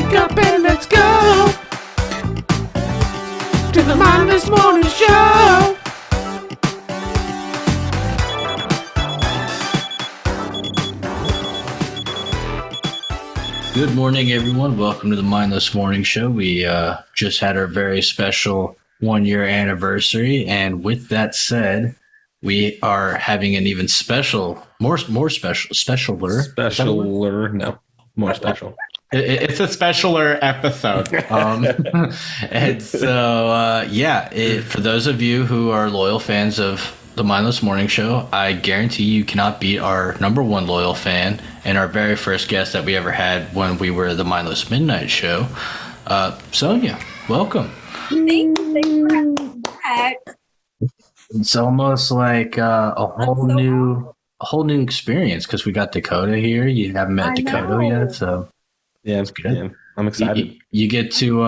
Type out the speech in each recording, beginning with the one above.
Wake up and let's go to the Mindless Morning Show. Good morning, everyone. Welcome to the Mindless Morning Show. We just had our very special 1-year anniversary, and with that said, we are having an even special, more special. It's a specialer episode. And so, for those of you who are loyal fans of the Mindless Morning Show, I guarantee you cannot beat our number one loyal fan and our very first guest that we ever had when we were the Mindless Midnight Show. Sonja, welcome. Thank you for having me back. It's almost like a whole new experience because we got Dakota here. You haven't met Dakota yet, so yeah, it's good. Yeah, I'm excited. You get to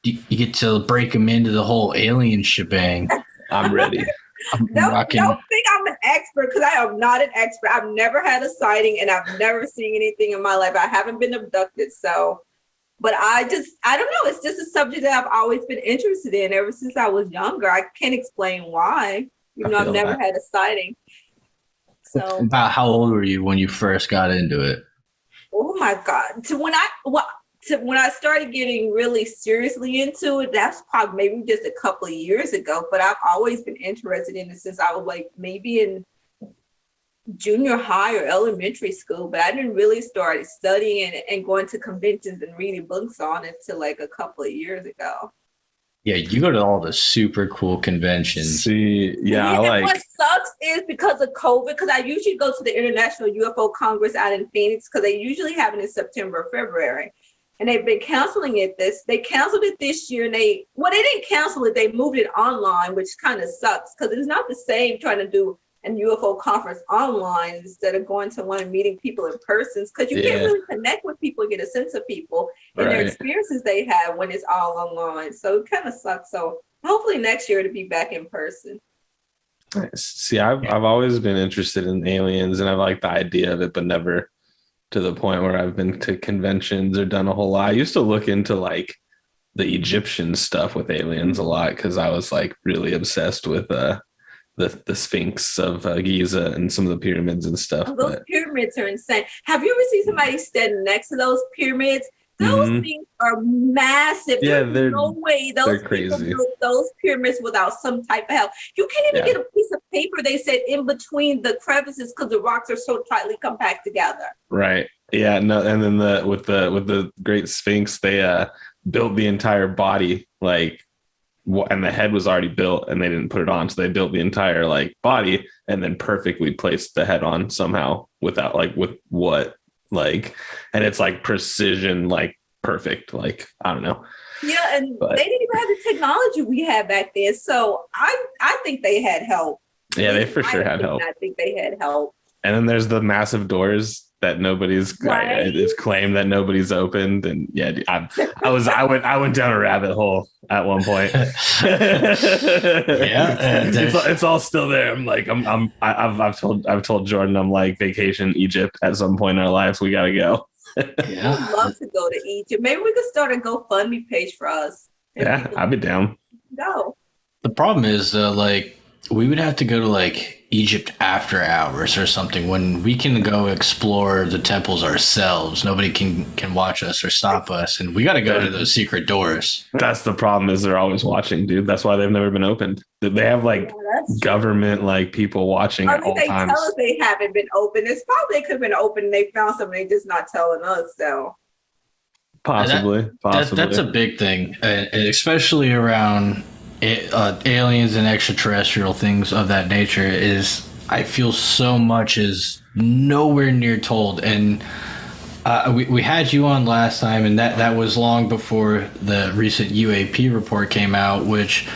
you get to break them into the whole alien shebang. I'm ready. Don't think I'm an expert because I am not an expert. I've never had a sighting and I've never seen anything in my life. I haven't been abducted, but I don't know. It's just a subject that I've always been interested in ever since I was younger. I can't explain why. I've never had a sighting. So about how old were you when you first got into it? Oh my God. When I started getting really seriously into it, that's probably maybe just a couple of years ago, but I've always been interested in it since I was like maybe in junior high or elementary school, but I didn't really start studying and going to conventions and reading books on it till like a couple of years ago. Yeah, you go to all the super cool conventions. See, yeah, what sucks is because of COVID, because I usually go to the International UFO Congress out in Phoenix because they usually have it in September or February. And they've been canceling it. They canceled it this year, and they didn't cancel it. They moved it online, which kind of sucks because it's not the same trying to do a UFO conference online instead of going to one and meeting people in person because you can't really connect with people and get a sense of people and their experiences they have when it's all online. So it kind of sucks. So hopefully next year to be back in person. Nice. See, I've always been interested in aliens and I like the idea of it, but never to the point where I've been to conventions or done a whole lot. I used to look into like the Egyptian stuff with aliens a lot because I was like really obsessed with the Sphinx of Giza and some of the pyramids and stuff. Those pyramids are insane. Have you ever seen somebody standing next to those pyramids? Those things are massive. Yeah, There's no way those people built those pyramids without some type of help. You can't even get a piece of paper, they said, in between the crevices because the rocks are so tightly compact together. Right. Yeah. No. And then with the Great Sphinx, they built the entire body and the head was already built and they didn't put it on. So they built the entire body and then perfectly placed the head on somehow without and it's precision, perfect. I don't know. Yeah. And they didn't even have the technology we had back then. So I think they had help. Yeah, they for sure had help. I think they had help. And then there's the massive doors that it's claimed that nobody's opened, and I went down a rabbit hole at one point. It's all still there. I've told Jordan I'm vacation Egypt at some point in our lives. We gotta go. Yeah, I'd love to go to Egypt. Maybe we could start a GoFundMe page for us. Yeah, I'd be down. Go. The problem is we would have to go to Egypt after hours or something when we can go explore the temples ourselves. Nobody can watch us or stop us, and we got to go to those secret doors. That's the problem, is they're always watching, dude. That's why they've never been opened. They have government people watching at all times. They tell us they haven't been open. It's probably could have been open and they found something, they just not telling us. So possibly. That's a big thing, and especially around aliens and extraterrestrial things of that nature. Is I feel so much is nowhere near told, and we had you on last time, and that was long before the recent UAP report came out, which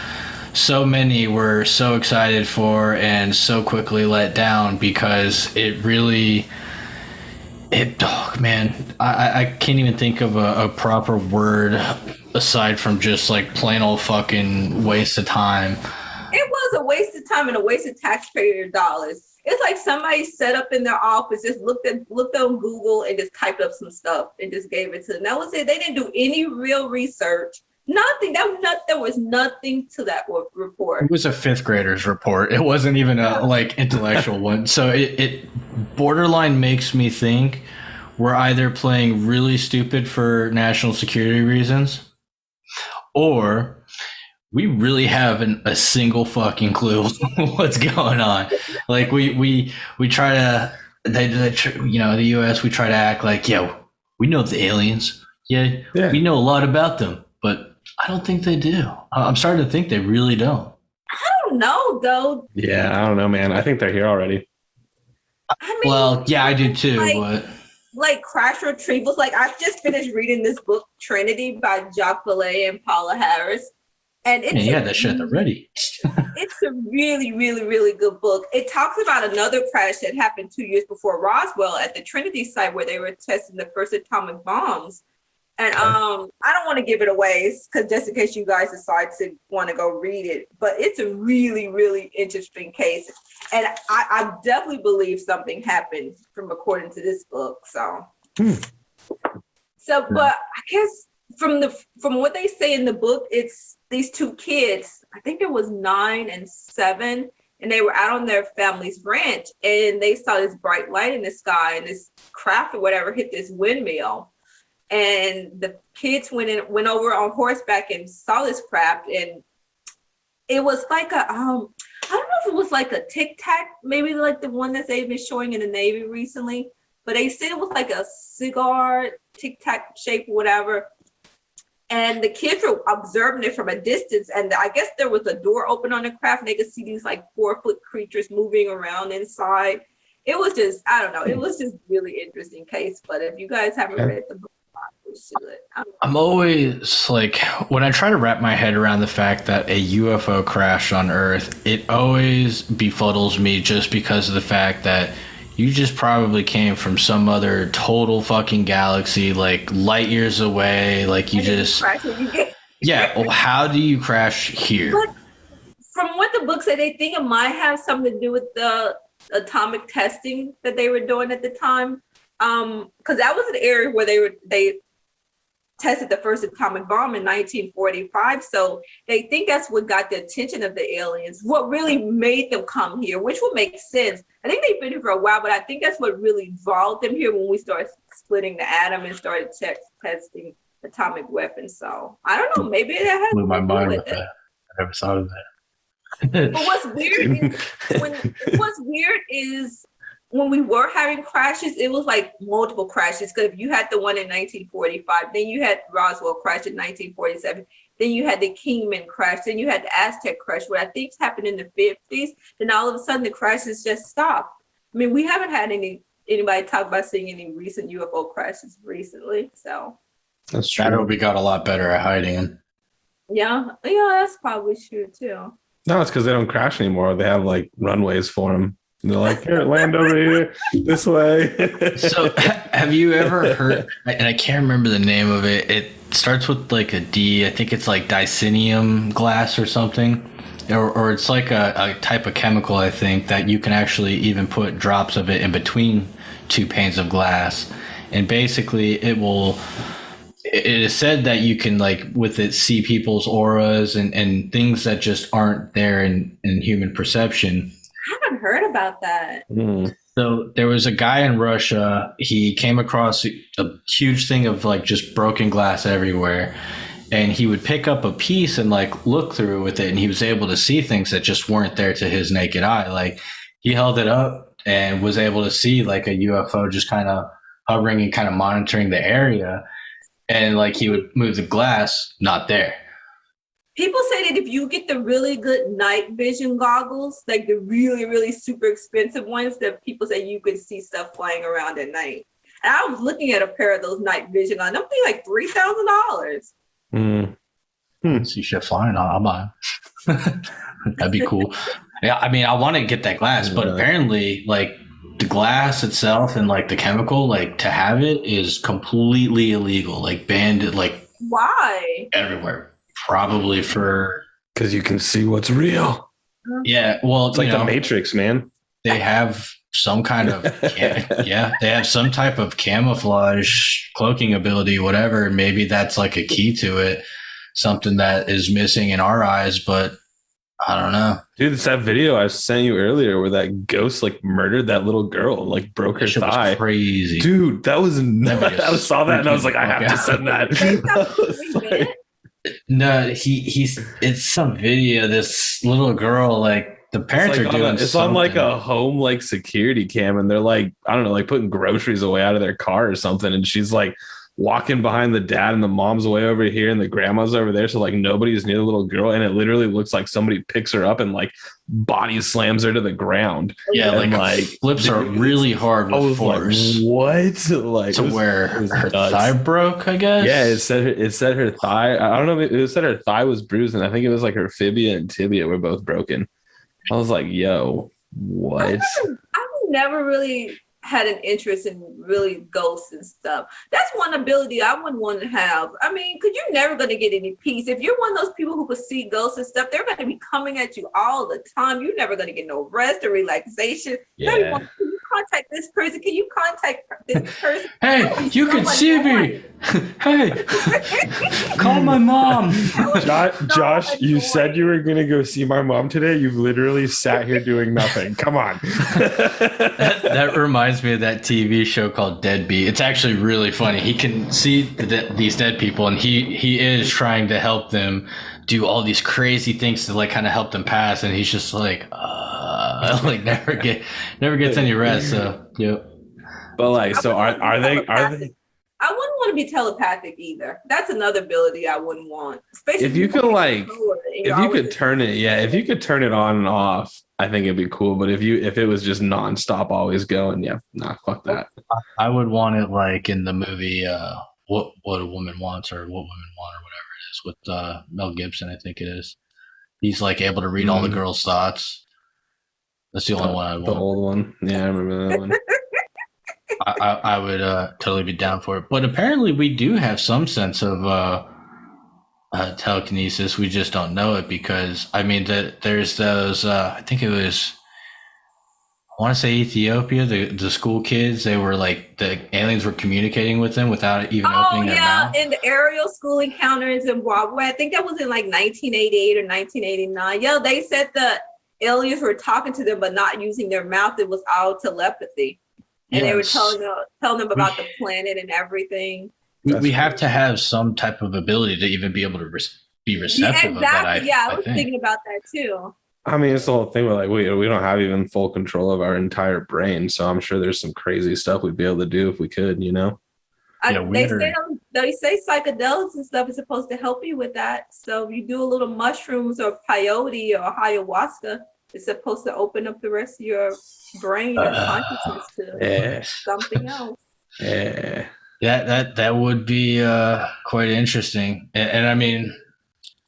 so many were so excited for and so quickly let down because I can't even think of a proper word aside from just plain old fucking waste of time. It was a waste of time and a waste of taxpayer dollars. It's like somebody set up in their office, just looked on Google and just typed up some stuff and just gave it to them. That was it. They didn't do any real research. Nothing. There was nothing to that report. It was a fifth grader's report. It wasn't even a like intellectual one. So it borderline makes me think we're either playing really stupid for national security reasons, or we really haven't a single fucking clue what's going on. Like we try to, the U.S. we try to act like, yeah, we know the aliens. Yeah, we know a lot about them, but I don't think they do. I'm starting to think they really don't. I don't know, though. Yeah, I don't know, man. I think they're here already. I mean, well, yeah, I do too. But like crash retrievals. Like I just finished reading this book, Trinity, by Jacques Vallée and Paula Harris. And it's that shit already. It's a really, really, really good book. It talks about another crash that happened 2 years before Roswell at the Trinity site where they were testing the first atomic bombs. And I don't want to give it away because just in case you guys decide to want to go read it, but it's a really, really interesting case. And I definitely believe something happened from according to this book. So, but I guess from what they say in the book, it's these two kids, I think it was 9 and 7, and they were out on their family's ranch and they saw this bright light in the sky and this craft or whatever hit this windmill. And the kids went over on horseback and saw this craft, and it was like I don't know if it was like a Tic Tac, maybe like the one that they've been showing in the Navy recently, but they said it was like a cigar Tic Tac shape or whatever. And the kids were observing it from a distance, and I guess there was a door open on the craft, and they could see these like 4-foot creatures moving around inside. It was just, I don't know, it was just really interesting case. But if you guys haven't read the book, I'm always like, when I try to wrap my head around the fact that a UFO crashed on Earth, it always befuddles me just because of the fact that you just probably came from some other total fucking galaxy, like light years away. Like you just, yeah. Well, how do you crash here? But from what the book said, they think it might have something to do with the atomic testing that they were doing at the time. Because that was an area where they tested the first atomic bomb in 1945. So they think that's what got the attention of the aliens, what really made them come here, which would make sense. I think they've been here for a while, but I think that's what really brought them here when we started splitting the atom and started testing atomic weapons. So I don't know, maybe that has blew my to do mind with with it. that. I never thought of that. But what's weird is when we were having crashes, it was like multiple crashes. Because if you had the one in 1945, then you had Roswell crash in 1947, then you had the Kingman crash, then you had the Aztec crash, what I think happened in the 50s. Then all of a sudden the crashes just stopped. I mean, we haven't had anybody talk about seeing any recent UFO crashes recently. So That's true. I hope we got a lot better at hiding them. yeah, that's probably true too. No, it's because they don't crash anymore. They have like runways for them. They're like, here, land over here, this way. So have you ever heard, and I can't remember the name of it, it starts with like a D, I think it's like dicenium glass or something, or it's like a type of chemical, I think, that you can actually even put drops of it in between two panes of glass, and basically it is said that you can, like, with it, see people's auras and things that just aren't there in human perception. I haven't heard about that. So there was a guy in Russia, he came across a huge thing of like just broken glass everywhere, and he would pick up a piece and like look through with it, and he was able to see things that just weren't there to his naked eye. Like he held it up and was able to see like a UFO just kind of hovering and kind of monitoring the area, and like he would move the glass, not there. People say that if you get the really good night vision goggles, like the really, really super expensive ones, that people say you can see stuff flying around at night. And I was looking at a pair of those night vision goggles. I'm thinking like $3,000. See shit flying, I'll buy them. That'd be cool. Yeah, I mean, I want to get that glass, but apparently, like, the glass itself and like the chemical, like, to have it is completely illegal, like banned, like, Why? everywhere. Probably for, Because you can see what's real. yeah, well, It's like the Matrix, man. they have some kind of they have some type of camouflage cloaking ability, whatever. Maybe that's like a key to it, something that is missing in our eyes, but I don't know. Dude, it's that video I sent you earlier where that ghost like murdered that little girl, like broke her thigh. Was crazy. Dude, that was nuts. I saw that and I was like, I have to send that. No, it's some video. This little girl, like the parents are doing. It's on like a home like security cam, and they're like, I don't know, like putting groceries away out of their car or something, and she's like walking behind the dad, and the mom's way over here, and the grandma's over there, so like nobody's near the little girl, and it literally looks like somebody picks her up and like body slams her to the ground. Yeah, and like flips her really hard with force. Like, what? Like to where her thigh broke, I guess. Yeah, it said her thigh. I don't know. It said her thigh was bruised, and I think it was like her fibia and tibia were both broken. I was like, yo, what? I've never really had an interest in really ghosts and stuff. That's one ability I wouldn't want to have. I mean, because you're never going to get any peace. If you're one of those people who could see ghosts and stuff, they're going to be coming at you all the time. You're never going to get no rest or relaxation. Yeah. Can you contact this person? Can you contact this person? Hey, you can see me. Hey, call my mom. Josh, you said you were going to go see my mom today. You've literally sat here doing nothing. Come on. That reminds me of that TV show called Deadbeat. It's actually really funny. He can see these dead people, and he is trying to help them do all these crazy things to like kind of help them pass, and he's just like like never gets any rest. So yep. But like, so are they? I wouldn't want to be telepathic either. That's another ability I wouldn't want. Especially if you could like, if you could turn it, if you could turn it on and off, I think it'd be cool. But if it was just nonstop, always going, fuck that. I would want it like in the movie, what a woman wants, or what women want, or whatever it is, with Mel Gibson. I think it is. He's like able to read all the girls' thoughts. That's the only one I want. The old one, yeah, I remember that one. I would totally be down for it. But apparently we do have some sense of telekinesis. We just don't know it because, I mean, there's those, I think it was, I want to say Ethiopia, the school kids, they were like, the aliens were communicating with them without even opening their mouth. In the aerial school encounter in Zimbabwe, I think that was in like 1988 or 1989. Yeah, they said the aliens were talking to them but not using their mouth. It was all telepathy. And they were telling them about the planet and everything. We have to have some type of ability to even be able to be receptive of that. I was thinking about that too. I mean, it's the whole thing where like we don't have even full control of our entire brain, so I'm sure there's some crazy stuff we'd be able to do if we could, you know. They say psychedelics and stuff is supposed to help you with that. So if you do a little mushrooms or peyote or ayahuasca, it's supposed to open up the rest of your brain or consciousness to something else. Yeah. That would be quite interesting. And I mean,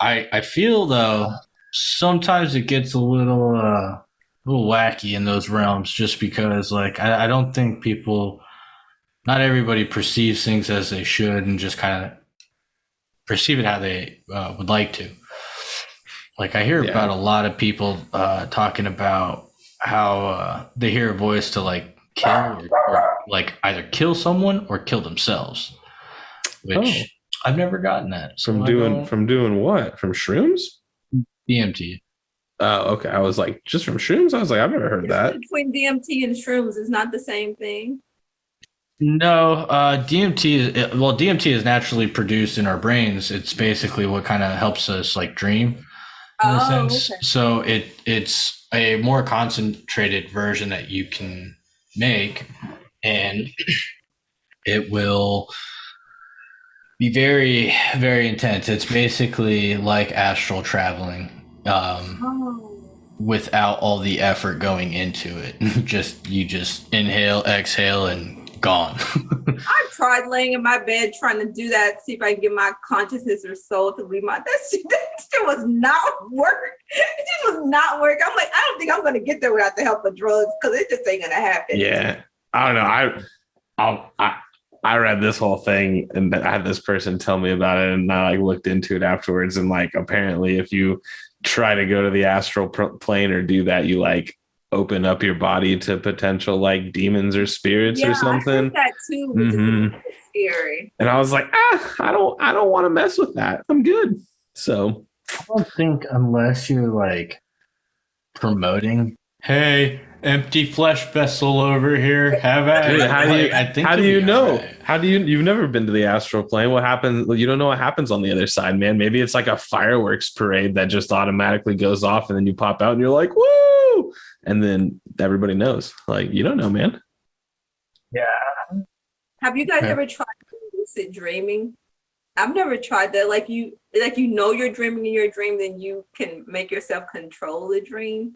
I feel though sometimes it gets a little wacky in those realms, just because like I don't think not everybody perceives things as they should and just kind of perceive it how they would like to. Like I hear about a lot of people talking about how they hear a voice to like kill or like either kill someone or kill themselves, which I've never gotten that. So from doing what? From shrooms? DMT. Oh, okay. I was like, just from shrooms? I was like, I've never heard that. Between DMT and shrooms is not the same thing. No, DMT is naturally produced in our brains. It's basically what kind of helps us like dream. In a sense. Okay. So it's a more concentrated version that you can make, and it will be very, very intense. It's basically like astral traveling, without all the effort going into it. You just inhale, exhale, and gone. I've tried laying in my bed trying to do that, see if I can get my consciousness or soul to leave that shit was not work. It just was not work. I'm like, I don't think I'm gonna get there without the help of drugs, because it just ain't gonna happen. Yeah. I don't know. I read this whole thing and I had this person tell me about it, and I like looked into it afterwards, and like apparently if you try to go to the astral plane or do that, you like open up your body to potential like demons or spirits or I something. heard that too, which is a little bit scary. And I was like, I don't want to mess with that. I'm good. So I don't think unless you're like promoting, hey, empty flesh vessel over here, have at dude, it. how do you know? Right. How do you've never been to the astral plane? What happens? Well, you don't know what happens on the other side, man. Maybe it's like a fireworks parade that just automatically goes off and then you pop out and you're like, woo! And then everybody knows. Like, you don't know, man. Yeah. Have you guys ever tried lucid dreaming? I've never tried that. Like you know you're dreaming in your dream, then you can make yourself control the dream.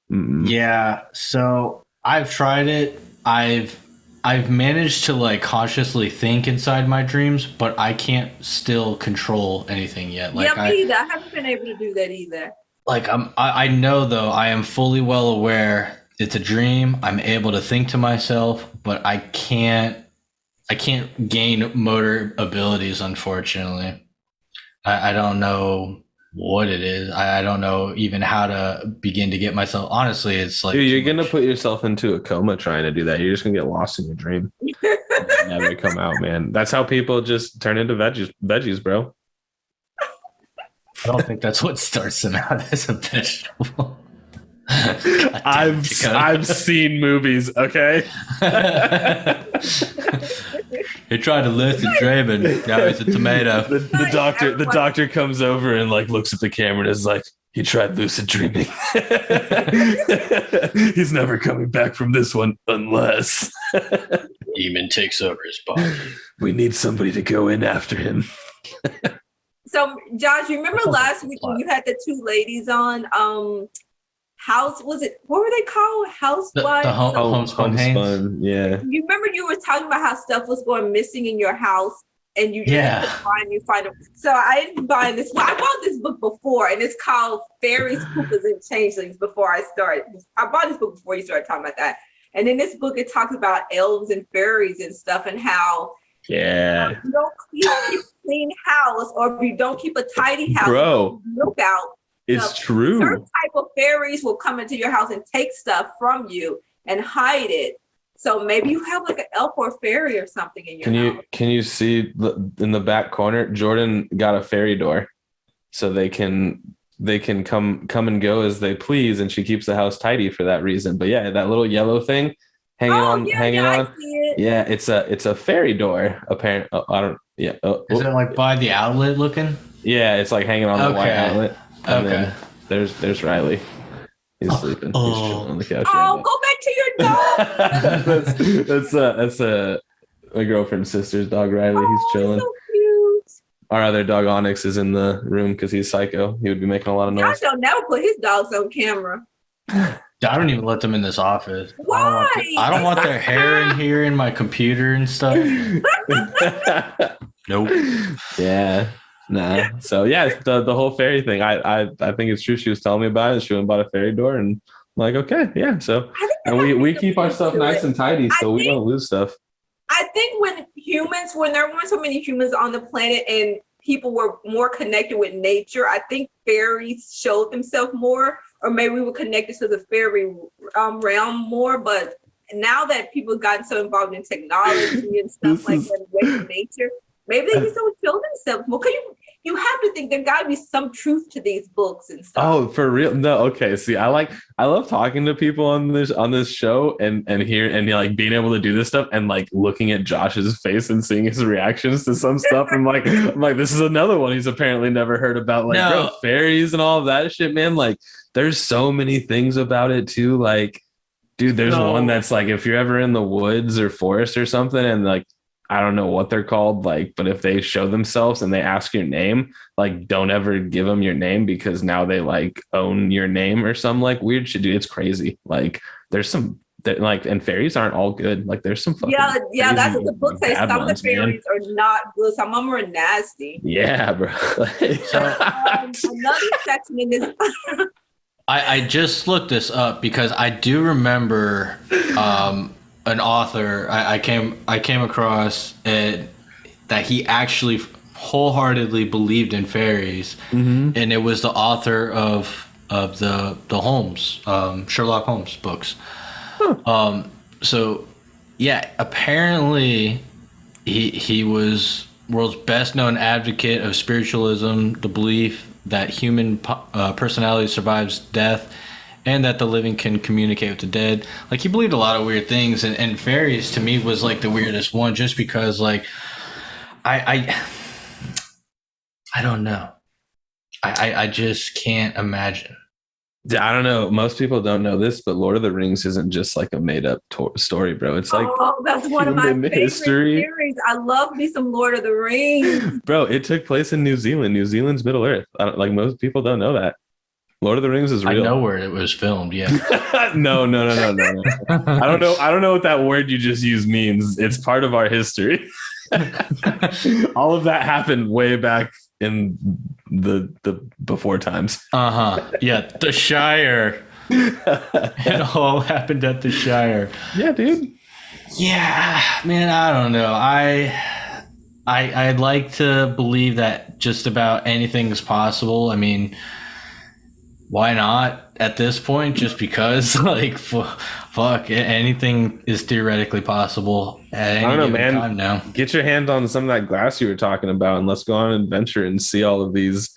Yeah, so I've tried it. I've managed to like consciously think inside my dreams, but I can't still control anything yet. Like me either. I haven't been able to do that either. Like I know though, I am fully well aware it's a dream. I'm able to think to myself, but I can't gain motor abilities, unfortunately. I don't know what it is. I don't know even how to begin to get myself. Honestly, it's like, dude, you're gonna put yourself into a coma trying to do that. You're just gonna get lost in your dream. Never come out, man. That's how people just turn into veggies, bro. I don't think that's what starts them out as a vegetable. I've seen movies, okay? He tried to lucid dream and now he's a tomato. The doctor comes over and like looks at the camera and is like, he tried lucid dreaming. He's never coming back from this one unless demon takes over his body. We need somebody to go in after him. So, Josh, you remember last week when you had the two ladies on? What were they called? Housewives? The homespun. Yeah. You remember you were talking about how stuff was going missing in your house and you just find them. So I ended up buying this. Well, I bought this book before and it's called Fairies, Pukas, and Changelings before I started. I bought this book before you started talking about that. And in this book, it talks about elves and fairies and stuff and how if you don't keep a clean house or if you don't keep a tidy house, bro, look out. It's true. Certain type of fairies will come into your house and take stuff from you and hide it. So maybe you have like an elf or fairy or something in your house. Can you see in the back corner? Jordan got a fairy door, so they can come and go as they please, and she keeps the house tidy for that reason. But yeah, that little yellow thing hanging on. I see it. Yeah, it's a fairy door. Apparently, I don't. Yeah. Is it like by the outlet looking? Yeah, it's like hanging on the white outlet. And then there's Riley. He's sleeping. He's chilling on the couch. Oh, go back to your dog. that's my girlfriend's sister's dog, Riley. He's chilling. So cute. Our other dog Onyx is in the room because he's psycho. He would be making a lot of noise. Josh don't never put his dogs on camera. I don't even let them in this office. Why? I don't want their hair in here in my computer and stuff. Nope. Yeah. Nah. So yeah, the whole fairy thing. I think it's true. She was telling me about it. She went and bought a fairy door, and I'm like, okay, yeah. So and we keep our stuff nice and tidy, so we don't lose stuff. I think when there weren't so many humans on the planet and people were more connected with nature, I think fairies showed themselves more, or maybe we were connected to the fairy realm more. But now that people have gotten so involved in technology and stuff like that, away from nature, maybe they just don't show themselves more. Cause you have to think there got to be some truth to these books and stuff. Oh, for real? No, okay. See, I love talking to people on this show and like being able to do this stuff and like looking at Josh's face and seeing his reactions to some stuff. I'm like, this is another one he's apparently never heard about. Like, bro, fairies and all of that shit, man. Like, there's so many things about it too. Like, dude, there's one that's like, if you're ever in the woods or forest or something, and like, I don't know what they're called, like, but if they show themselves and they ask your name, like, don't ever give them your name because now they like own your name or some like weird shit. Dude, it's crazy. Like, there's some that like, and fairies aren't all good. Like, there's some fucking that's what the book says. Some of the fairies are not good. Some of them are nasty. Yeah, bro. Another section in this. I just looked this up because I do remember an author I came across that he actually wholeheartedly believed in fairies, and it was the author of of the Holmes, Sherlock Holmes books. So yeah, apparently he was world's best known advocate of spiritualism, the belief that human personality survives death, and that the living can communicate with the dead. Like, he believed a lot of weird things, and fairies to me was like the weirdest one, just because like I don't know. I just can't imagine. I don't know. Most people don't know this, but Lord of the Rings isn't just like a made up story, bro. It's like that's one of my human favorite history. series. I love me some Lord of the Rings. Bro, it took place in New Zealand. New Zealand's Middle Earth. Like, most people don't know that. Lord of the Rings is real. I know where it was filmed. Yeah. No. I don't know. I don't know what that word you just used means. It's part of our history. All of that happened way back in the before times. Yeah, the Shire. It all happened at the Shire. Yeah, dude. Yeah, man, I don't know. I'd like to believe that just about anything is possible. I mean, why not at this point? Just because, like, fuck, anything is theoretically possible at any given time now. Get your hand on some of that glass you were talking about, and let's go on an adventure and see all of these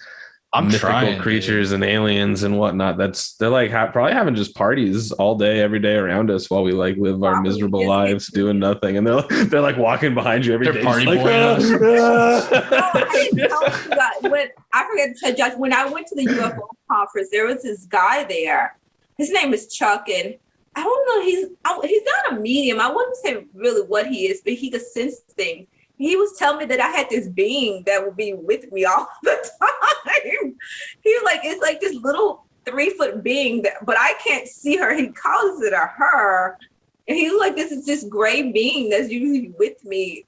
mythical creatures and aliens and whatnot. They're like probably having just parties all day, every day around us while we like live our miserable lives doing nothing. And they're like walking behind you every day. Party like, I didn't tell you guys, I forgot to tell Josh, when I went to the UFO conference, there was this guy there. His name is Chuck, and I don't know, he's not a medium. I wouldn't say really what he is, but he could sense things. He was telling me that I had this being that would be with me all the time. He was like, it's like this little 3-foot being, but I can't see her. He calls it a her. And he was like, this is this gray being that's usually with me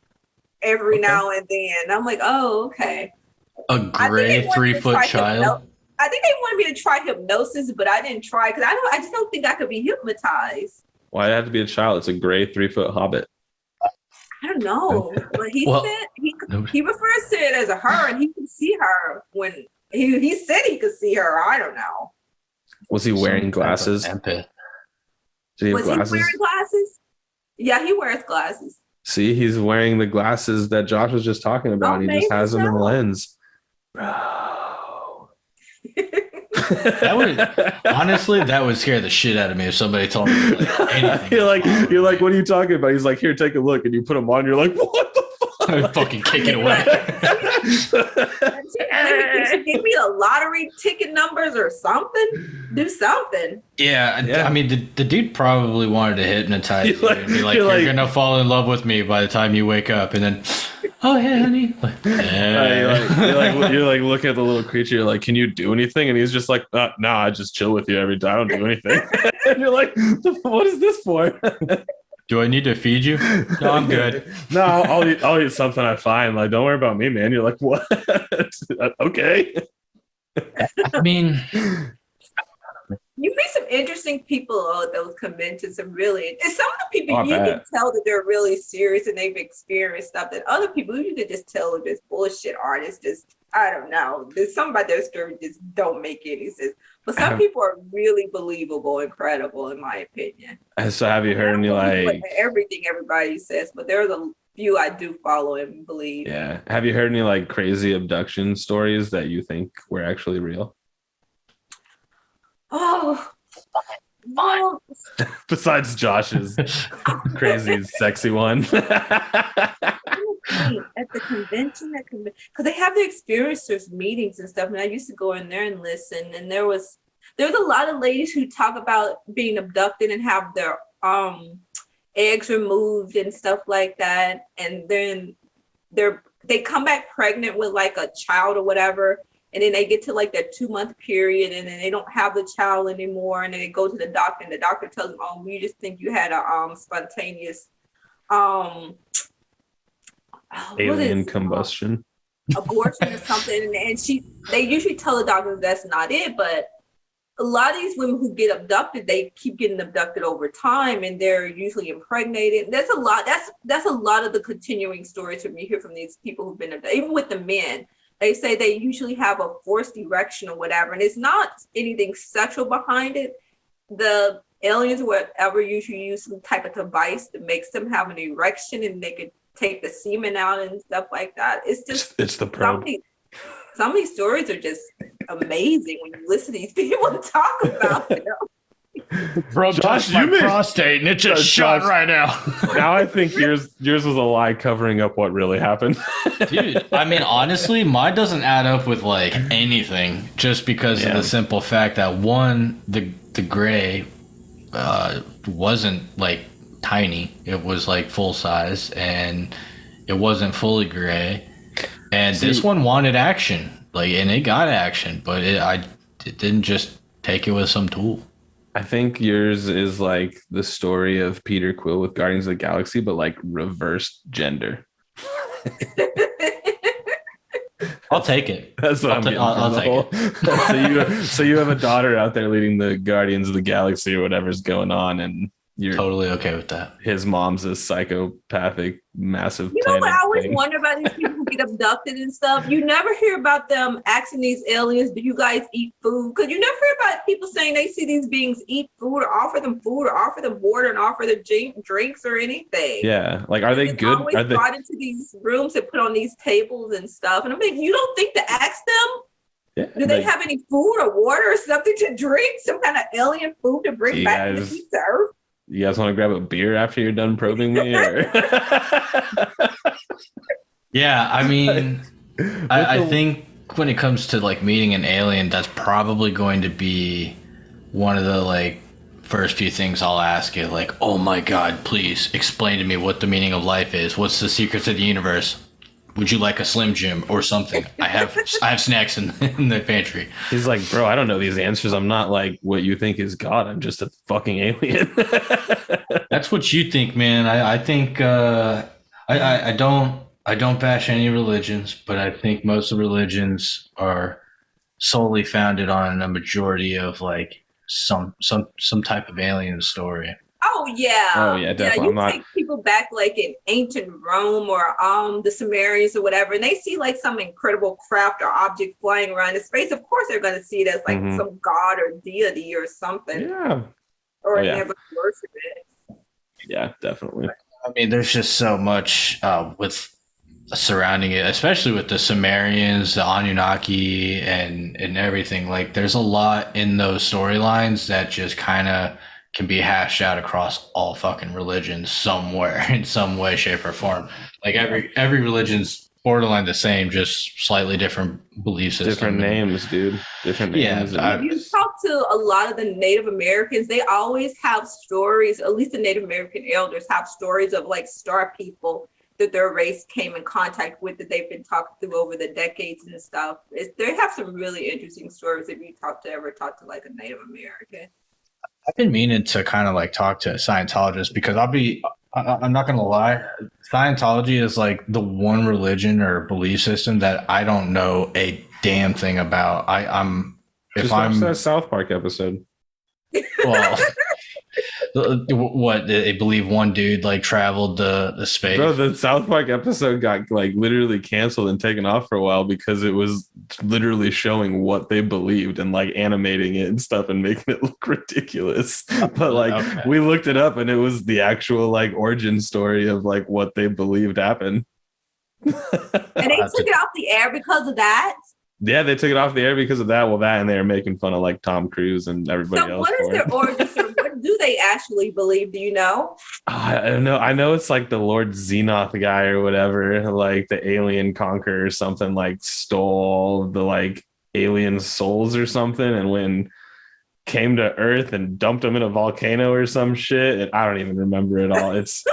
every now and then. And I'm like, oh, okay. A gray 3-foot child? I think they wanted me to try hypnosis, but I didn't try because I just don't think I could be hypnotized. Why it have to be a child? It's a gray 3-foot hobbit. I don't know, but he said he refers to it as a her, and he can see her when he said he could see her. I don't know. Was he wearing glasses? Did he have glasses? He wearing glasses? Yeah, he wears glasses. See, he's wearing the glasses that Josh was just talking about. He just has them in the lens. Bro. Honestly, that would scare the shit out of me if somebody told me like, anything. You're like, what are you talking about? He's like, here, take a look, and you put them on. You're like, what the fuck? I fucking kick it away. Give me the lottery ticket numbers or something. Do something. Yeah. I mean, the dude probably wanted to hypnotize you and be like, you're gonna fall in love with me by the time you wake up, and then, oh hey, honey. You're like looking at the little creature. You're like, can you do anything? And he's just like, nah, I just chill with you every day. I don't do anything. And you're like, what is this for? Do I need to feed you? No, I'm good. No, I'll eat something I find. Like, don't worry about me, man. You're like, what? Okay. I mean, you meet some interesting people at those conventions, and really, and some of the people you can tell that they're really serious and they've experienced stuff. That other people you can just tell are just bullshit artists. Just, I don't know. There's some about their story just don't make any sense. But some people are really believable and credible, in my opinion. So have you heard any like everything everybody says? But there's a few I do follow and believe. Yeah. Have you heard any like crazy abduction stories that you think were actually real? Oh. Besides Josh's crazy, sexy one. At the convention, because they have the experiencers meetings and stuff, and I used to go in there and listen. And there was a lot of ladies who talk about being abducted and have their eggs removed and stuff like that, and then they come back pregnant with like a child or whatever. And then they get to like their 2-month period, and then they don't have the child anymore. And then they go to the doctor, and the doctor tells them, "Oh, we just think you had a spontaneous alien combustion, abortion or something." And they usually tell the doctor that's not it. But a lot of these women who get abducted, they keep getting abducted over time, and they're usually impregnated. That's a lot. That's a lot of the continuing stories from you hear from these people who've been abducted, even with the men. They say they usually have a forced erection or whatever, and it's not anything sexual behind it. The aliens or whatever usually use some type of device that makes them have an erection, and they could take the semen out and stuff like that. It's just it's the probe. Some of these stories are just amazing when you listen to these people talk about them. Bro, Josh, touched my prostate and it just shot Josh, right now. Now I think yours was a lie covering up what really happened. Dude, I mean, honestly, mine doesn't add up with like anything just because of the simple fact that one, the gray wasn't like tiny. It was like full size, and it wasn't fully gray. And this one wanted action, like, and it got action, but it didn't just take it with some tool. I think yours is like the story of Peter Quill with Guardians of the Galaxy, but like reversed gender. I'll take it. That's what I'll take it. So you have a daughter out there leading the Guardians of the Galaxy or whatever's going on, and you're totally okay with that. His mom's a psychopathic, massive. You know what I always wonder about these people who get abducted and stuff? You never hear about them asking these aliens, "Do you guys eat food?" Because you never hear about people saying they see these beings eat food or offer them water and offer them drinks or anything. Yeah, like are they good? Always are they brought into these rooms and put on these tables and stuff? And I'm like, you don't think to ask them? Yeah, do they have any food or water or something to drink? Some kind of alien food to bring back to the Earth? You guys want to grab a beer after you're done probing me? Or? Yeah, I mean, I think when it comes to like meeting an alien, that's probably going to be one of the like first few things I'll ask you. Like, oh my God, please explain to me what the meaning of life is. What's the secrets of the universe? Would you like a Slim Jim or something? I have snacks in the pantry. He's like, bro, I don't know these answers. I'm not like what you think is God. I'm just a fucking alien. That's what you think, man. I think I don't bash any religions, but I think most of religions are solely founded on a majority of like some type of alien story. Oh yeah, definitely. You take people back like in ancient Rome or the Sumerians or whatever, and they see like some incredible craft or object flying around in space. Of course, they're going to see it as like some god or deity or something. Yeah, or they're going to worship it. Yeah, definitely. I mean, there's just so much with surrounding it, especially with the Sumerians, the Anunnaki, and everything. Like, there's a lot in those storylines that just kind of can be hashed out across all fucking religions somewhere in some way, shape, or form. Like every religion's borderline the same, just slightly different belief system. Different names, dude. Different names. Yeah, you talk to a lot of the Native Americans, they always have stories, at least the Native American elders have stories of like star people that their race came in contact with that they've been talking through over the decades and stuff. They have some really interesting stories if you ever talk to like a Native American. I've been meaning to kind of like talk to Scientologists because I'm not going to lie. Scientology is like the one religion or belief system that I don't know a damn thing about. Just watch that South Park episode. Well, what they believe one dude like traveled the space. Bro, the South Park episode got like literally canceled and taken off for a while because it was literally showing what they believed and like animating it and stuff and making it look ridiculous. But like we looked it up and it was the actual like origin story of like what they believed happened. And they took it off the air because of that. Yeah, they took it off the air because of that. Well, that and they were making fun of like Tom Cruise and everybody else. So what is their origin story? What do they actually believe? Do you know? I don't know. I know it's like the Lord Xenoth guy or whatever, like the alien conqueror or something, like stole the like alien souls or something, and when came to Earth and dumped them in a volcano or some shit. And I don't even remember it all. It's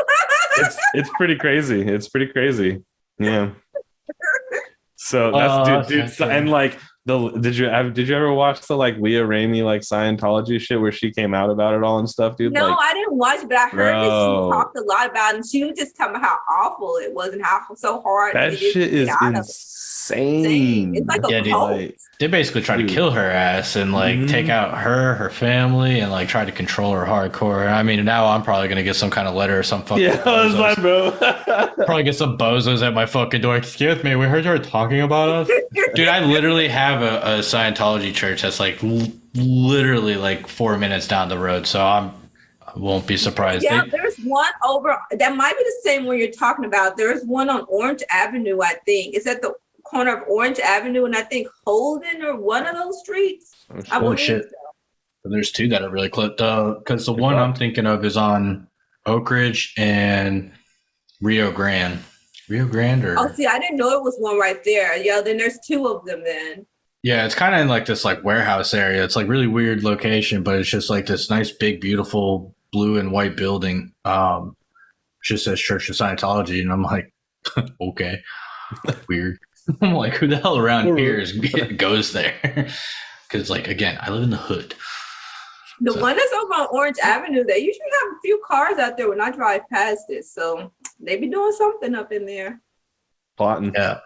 pretty crazy. It's pretty crazy. Yeah. So that's dude, and like did you ever watch the like Leah Ramey like Scientology shit where she came out about it all and stuff, dude? No, like, I didn't watch it, but I heard that she talked a lot about it, and she was just telling me how awful it was and how so hard that shit is insane. insane. It's like a Yeah, dude, cult. Like, they basically try to Dude. kill her ass and like Mhm. take out her family and like try to control her hardcore. I mean, now I'm probably gonna get some kind of letter or some fucking yeah, I was bozos. like, bro. Probably get some bozos at my fucking door. Excuse me, we heard you were talking about us. Dude, I literally have a Scientology church that's like literally like 4 minutes down the road, so I won't be surprised. Yeah, there's one over that might be the same one you're talking about. There's one on Orange Avenue, I think. It's at the corner of Orange Avenue and I think Holden or one of those streets. I Oh believe shit! so. There's two that are really close. Because the one I'm thinking of is on Oak Ridge and Rio Grande. Rio Grande, or Oh, see, I didn't know it was one right there. Yeah, then there's two of them then. yeah, it's kind of in like this like warehouse area. It's like really weird location, but it's just like this nice, big, beautiful blue and white building. It just says Church of Scientology, and I'm like, okay, weird. I'm like, who the hell around here goes there? Because like again, I live in the hood. The So- one that's over on Orange Avenue, they usually have a few cars out there when I drive past it. So they be doing something up in there. Plotting. Yeah,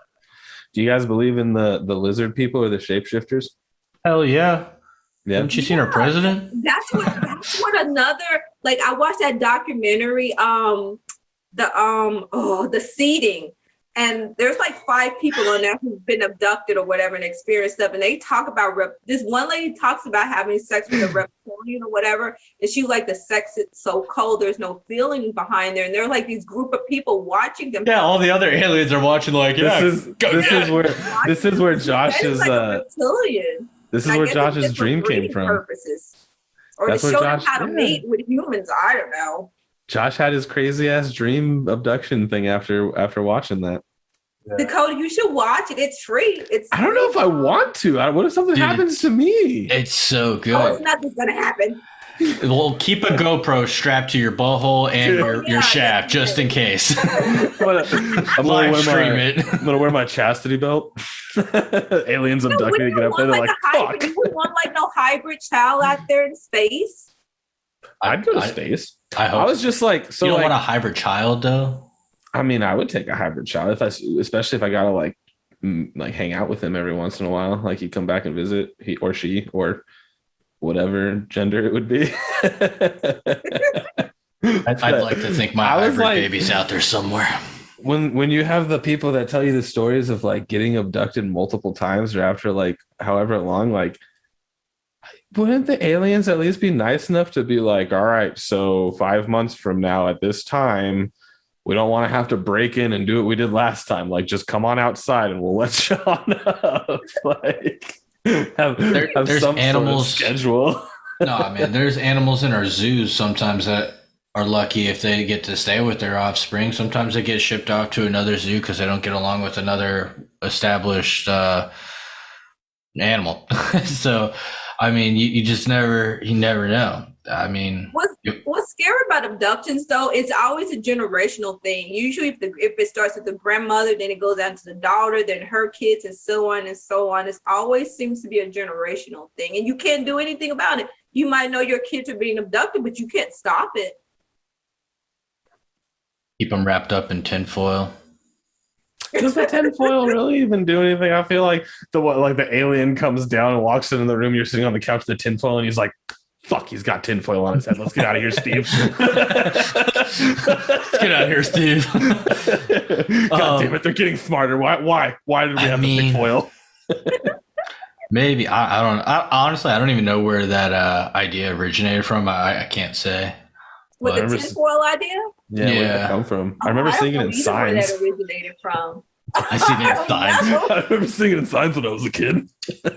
Do you guys believe in the lizard people or the shapeshifters? hell yeah. Yeah. Haven't you seen our president? That's what another, like I watched that documentary, the seeding. And there's like 5 people on there who've been abducted or whatever and experienced stuff. And they talk about, this one lady talks about having sex with a reptilian or whatever. And she like, the sex is so cold, there's no feeling behind there. And they're like these group of people watching them. Yeah, all the other aliens are watching like, yeah, This is where Josh's Like a reptilian. this is I where guess Josh's it's just for dream came breeding from. purposes. Or That's to where show them Josh- how to yeah. mate with humans. I don't know. Josh had his crazy ass dream abduction thing after watching that. Dakota, you should watch it. It's free. I don't know if I want to. What if something Dude, happens to me? it's so Oh, good. it's nothing's gonna happen. Well, keep a GoPro strapped to your butthole and Dude. your shaft just in case. I'm gonna Live stream it. I'm gonna wear my chastity belt. Aliens abduct me to get up there. They're like, fuck. You would want like no hybrid child out there in space. I'd go to I- space. I hope I was just like, so you don't like, want a hybrid child though. I mean, I would take a hybrid child especially if I gotta like hang out with him every once in a while. Like he'd come back and visit, he or she or whatever gender it would be. I'd like to think my I was hybrid like- baby's out there somewhere. when you have the people that tell you the stories of like getting abducted multiple times or after like however long, like wouldn't the aliens at least be nice enough to be like, all right, so 5 months from now at this time, we don't want to have to break in and do what we did last time. Like, just come on outside and we'll let you on up. Like, have There's some animals- sort of schedule. No, man, there's animals in our zoos sometimes that are lucky if they get to stay with their offspring. Sometimes they get shipped off to another zoo because they don't get along with another established animal. So, I mean, you never know. I mean, What's scary about abductions though, it's always a generational thing. Usually if it starts with the grandmother, then it goes down to the daughter, then her kids, and so on and so on. It always seems to be a generational thing. And you can't do anything about it. You might know your kids are being abducted, but you can't stop it. keep them wrapped up in tinfoil. Does the tinfoil really even do anything? I feel like the alien comes down and walks into the room. You're sitting on the couch with the tinfoil, and he's like, "Fuck, he's got tinfoil on his head. Let's get out of here, Steve." Let's get out of here, Steve. God damn it, they're getting smarter. Why did we have the big foil? Maybe I don't. Honestly, I don't even know where that idea originated from. I can't say. With Well, the tinfoil idea? Yeah, where did Yeah. that come from? I remember seeing it in Where Signs. that originated from. I see that signs. I remember seeing it in Signs when I was a kid.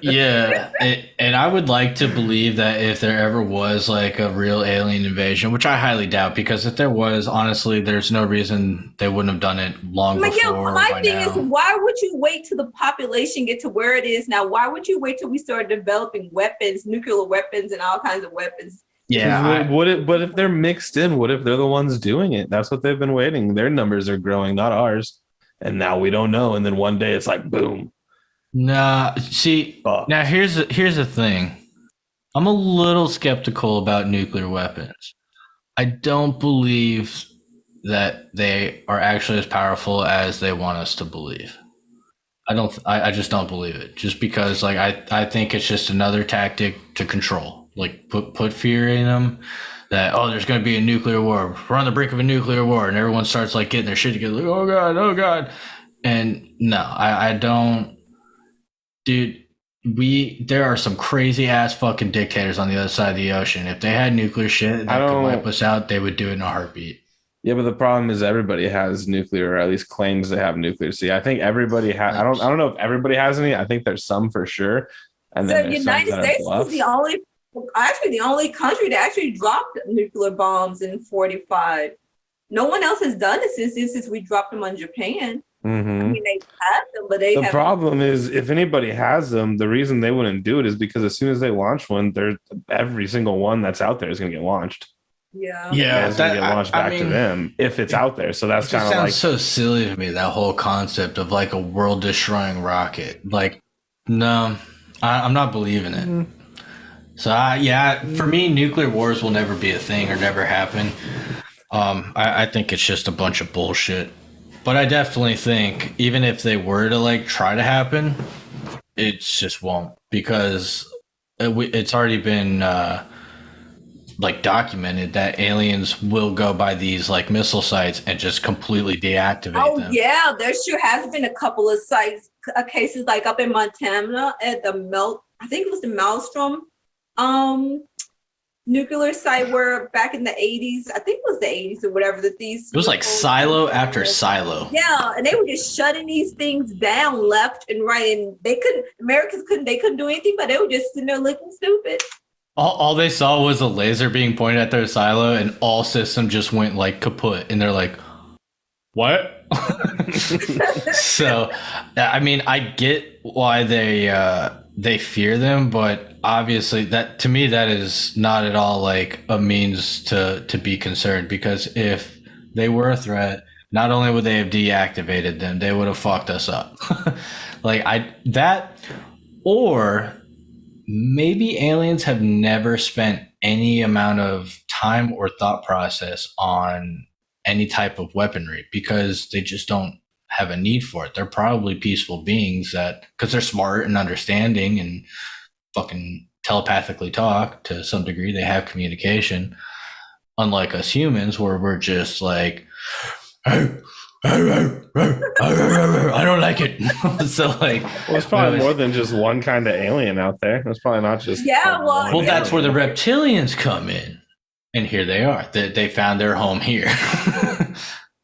Yeah, and I would like to believe that if there ever was like a real alien invasion, which I highly doubt, because if there was, honestly, there's no reason they wouldn't have done it long before. My by thing now. is, why would you wait till the population get to where it is now? Why would you wait till we start developing weapons, nuclear weapons, and all kinds of weapons? Yeah, But if they're mixed in, what if they're the ones doing it? That's what they've been waiting. Their numbers are growing, not ours. And now we don't know. And then one day it's like, boom. nah. See, Fuck. now here's the thing. I'm a little skeptical about nuclear weapons. I don't believe that they are actually as powerful as they want us to believe. I just don't believe it. Just because like I think it's just another tactic to control. Like put fear in them that there's going to be a nuclear war. We're on the brink of a nuclear war, and everyone starts like getting their shit together. Like, oh god. And no, I don't, dude. There are some crazy ass fucking dictators on the other side of the ocean. If they had nuclear shit that could wipe us out, they would do it in a heartbeat. Yeah, but the problem is everybody has nuclear, or at least claims they have nuclear. See, I think everybody has. I don't know if everybody has any. I think there's some for sure. And then the United States was the only country that actually dropped nuclear bombs in 45. No one else has done it since we dropped them on Japan. Mm-hmm. I mean, they've had them, but the problem is, if anybody has them, the reason they wouldn't do it is because as soon as they launch one, every single one that's out there is going to get launched. Yeah, it's going to get launched back to them if it's out there. So that's kind of like so silly to me, that whole concept of like a world destroying rocket. Like, no, I'm not believing it. Mm-hmm. So for me, nuclear wars will never be a thing or never happen. I think it's just a bunch of bullshit. But I definitely think even if they were to like try to happen, it just won't, because it's already been like documented that aliens will go by these like missile sites and just completely deactivate them. Oh yeah, there sure has been a couple of cases like up in Montana at I think it was the Maelstrom nuclear site where back in the 80s, I think it was the 80s or whatever, that these... It was like silo after silo. Yeah, and they were just shutting these things down left and right, and Americans couldn't do anything, but they were just sitting there looking stupid. All they saw was a laser being pointed at their silo, and all systems just went like kaput, and they're like, what? So, I mean, I get why they fear them, but obviously that, to me, that is not at all like a means to be concerned, because if they were a threat, not only would they have deactivated them, they would have fucked us up. Or maybe aliens have never spent any amount of time or thought process on any type of weaponry because they just don't have a need for it. They're probably peaceful beings because they're smart and understanding and fucking telepathically talk to some degree. They have communication, unlike us humans, where we're just like, I don't like it. So like, it's probably more than just one kind of alien out there. It's probably not just that's where the reptilians come in, and here they are. They found their home here.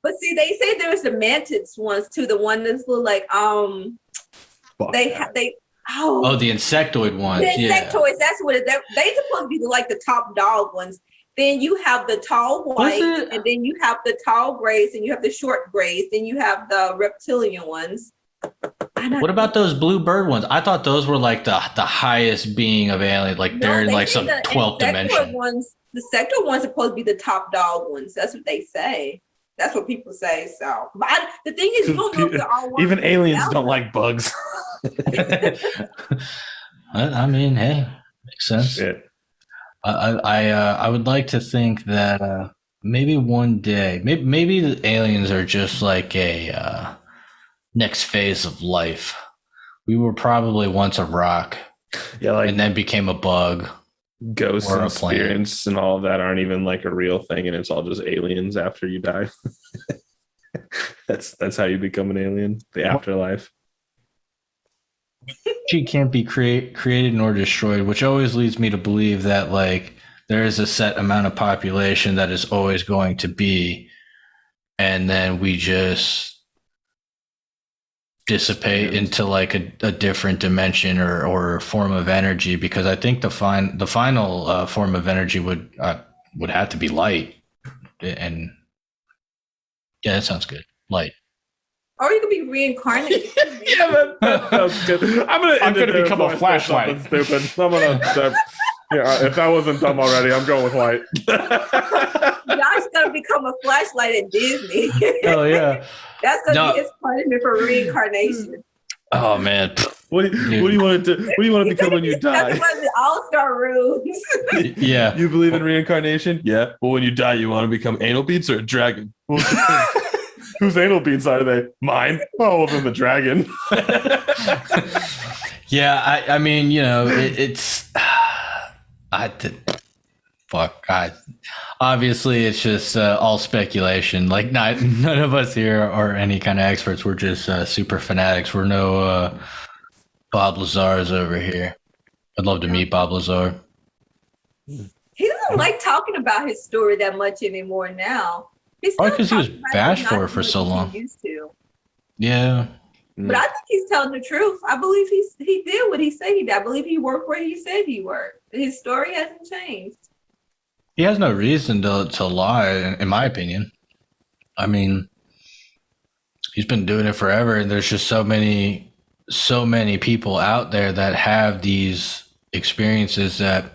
But see, they say there's the mantis ones too. The one that's little like the insectoid ones. The insectoids. That's what they supposed to be like the top dog ones. Then you have the tall whites, and then you have the tall grays, and you have the short grays, then you have the reptilian ones. What about those blue bird ones? I thought those were like the highest being of alien, like they're in like some 12th dimension. The sector ones are supposed to be the top dog ones. That's what they say. That's what people say. So, but the thing is, you don't know if they're all ones. Even aliens don't like bugs. I mean, hey, makes sense. Shit. I would like to think that maybe one day, maybe the aliens are just like a next phase of life. We were probably once a rock, and then became a bug. Ghosts and spirits and all of that aren't even like a real thing, and it's all just aliens after you die. That's how you become an alien. The afterlife. She can't be created nor destroyed, which always leads me to believe that like there is a set amount of population that is always going to be, and then we just dissipate into like a different dimension or form of energy, because I think the final form of energy would have to be light. And yeah, that sounds good. Light. Or you could be reincarnated. Yeah, that sounds good. I'm gonna become a flashlight. Stupid. If that wasn't dumb already, I'm going with light. Josh's gonna become a flashlight at Disney. Oh yeah. That's gonna be his punishment for reincarnation. Oh man. What do you want to become when you die? That's one of the all-star rules. Yeah. You believe in reincarnation? Yeah. Well, when you die, you want to become anal beads or a dragon? Whose anal beads are they? Mine. Oh, well, then the dragon. Yeah, I mean, you know, it's obviously it's just all speculation. Like, none of us here are any kind of experts. We're just super fanatics. We're no Bob Lazars over here. I'd love to meet Bob Lazar. He doesn't like talking about his story that much anymore now. Probably because he was bashed for it for so long. Used to. Yeah. But I think he's telling the truth. I believe he did what he said he did. I believe he worked where he said he worked. His story hasn't changed. He has no reason to lie, in my opinion. I mean, he's been doing it forever, and there's just so many people out there that have these experiences that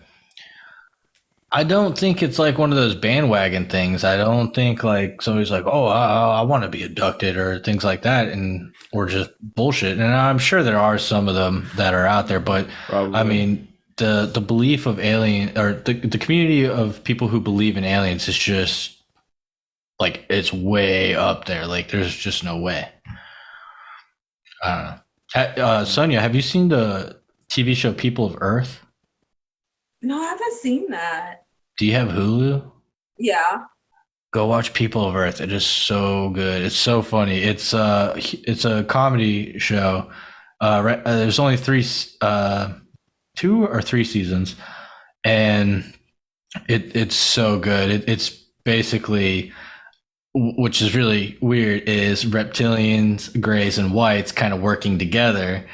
I don't think it's like one of those bandwagon things. I don't think like somebody's like, oh, I want to be abducted or things like that, or just bullshit. And I'm sure there are some of them that are out there, but probably. I mean, the belief of alien or the community of people who believe in aliens is just like, it's way up there. Like, there's just no way. I don't know. Sonja, have you seen the TV show People of Earth? No, I haven't seen that. Do you have Hulu? Yeah. Go watch People of Earth. It is so good. It's so funny. It's a comedy show. There's only 2 or 3 seasons, and it's so good. It's basically, which is really weird, is reptilians, grays, and whites kind of working together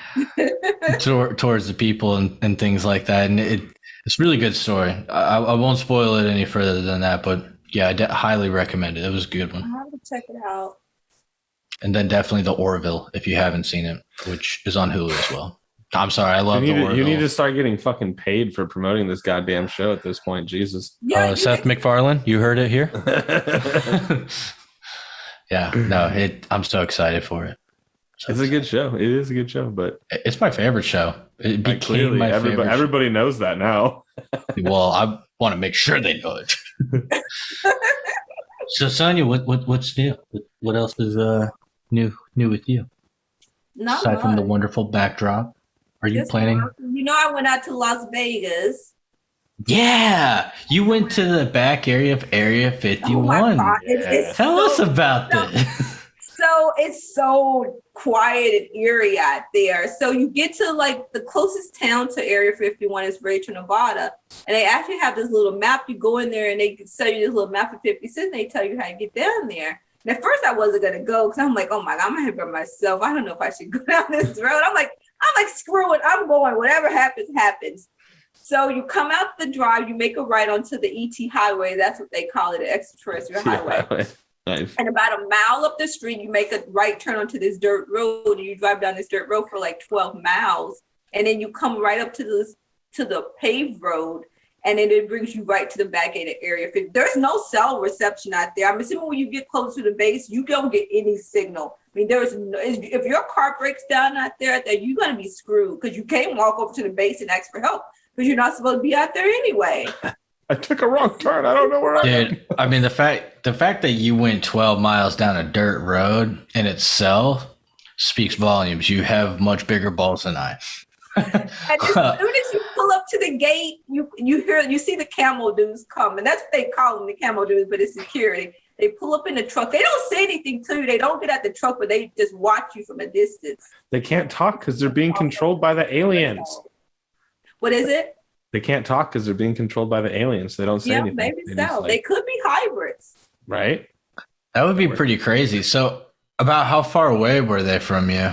towards the people and things like that. And it's a really good story. I won't spoil it any further than that, but yeah, I highly recommend it. It was a good one. I'll have to check it out. And then definitely The Orville, if you haven't seen it, which is on Hulu as well. I'm sorry, I love The Orville. You need to start getting fucking paid for promoting this goddamn show at this point. Jesus. Yeah, Seth MacFarlane, you heard it here. Yeah, no, I'm so excited for it. It's a good show. It is a good show, but it's my favorite show. It became my favorite. Everybody knows that now. Well, I want to make sure they know it. So, Sonja, what's new? What else is new with you? Not aside much. from the wonderful backdrop, are you planning? You know, I went out to Las Vegas. Yeah, you went to the back area of Area 51. Oh my God. Tell us about this. So it's so quiet and eerie out there. So you get to like the closest town to Area 51 is Rachel, Nevada. And they actually have this little map. You go in there and they sell you this little map for 50 cents. And they tell you how to get down there. And at first I wasn't going to go because I'm like, oh my God, I'm going to by myself. I don't know if I should go down this road. I'm like, screw it. I'm going. Whatever happens, happens. So you come out the drive, you make a right onto the ET highway. That's what they call it, an extraterrestrial highway. Nice. And about a mile up the street, you make a right turn onto this dirt road, and you drive down this dirt road for like 12 miles. And then you come right up to the paved road, and then it brings you right to the back end of Area 50. There's no cell reception out there. I'm assuming when you get close to the base, you don't get any signal. I mean, if your car breaks down out there, you're going to be screwed because you can't walk over to the base and ask for help because you're not supposed to be out there anyway. I took a wrong turn. I don't know where I am. Dude, I mean, the fact that you went 12 miles down a dirt road in itself speaks volumes. You have much bigger balls than I. And as soon as you pull up to the gate, you see the camel dudes come, and that's what they call them, the camel dudes, but it's security. They pull up in the truck. They don't say anything to you. They don't get out the truck, but they just watch you from a distance. They can't talk because they're being controlled by the aliens. What is it? They can't talk because they're being controlled by the aliens. They don't say anything. Maybe so. They could be hybrids. Right? That would be pretty crazy. So about how far away were they from you?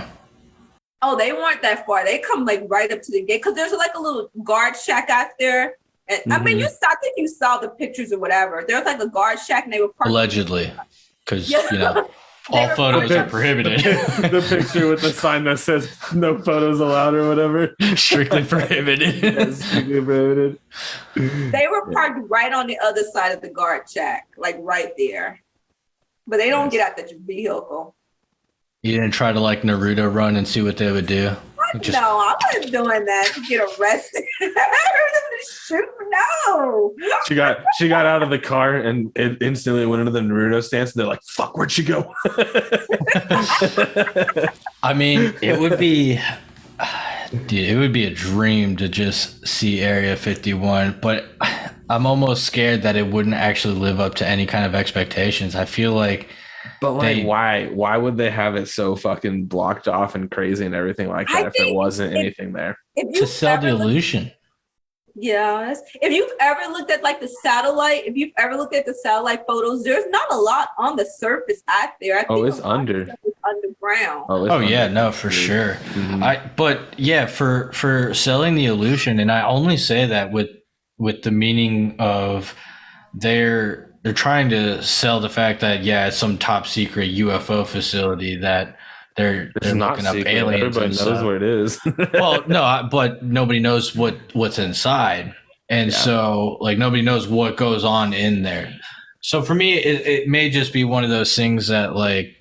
Oh, they weren't that far. They come like right up to the gate because there's like a little guard shack out there. And I mean, I think you saw the pictures or whatever. There's like a guard shack and they were parked. Allegedly. Because, all photos are prohibited. The picture with the sign that says no photos allowed or whatever. Strictly prohibited. Yes, strictly prohibited. They were parked right on the other side of the guard shack, like right there. But they don't get out the vehicle. You didn't try to like Naruto run and see what they would do? I Just No, I wasn't doing that to get arrested. Shoot, no. She got out of the car and it instantly went into the Naruto stance. And they're like, "Fuck, where'd she go?" I mean, it would be, dude, it would be a dream to just see Area 51, but I'm almost scared that it wouldn't actually live up to any kind of expectations. I feel like, But like, why would they have it so fucking blocked off and crazy and everything like that if there wasn't anything there? to sell the illusion. Yes. If you've ever looked at like the satellite, if you've ever looked at the satellite photos, there's not a lot on the surface out there. I think It's under. It's underground. Oh yeah, no, for sure. Mm-hmm. But yeah, for selling the illusion, and I only say that with the meaning of they're trying to sell the fact that it's some top secret UFO facility that they're looking up aliens. Everybody knows where it is. Well, no, but nobody knows what's inside, and so like nobody knows what goes on in there. So for me, it may just be one of those things that like,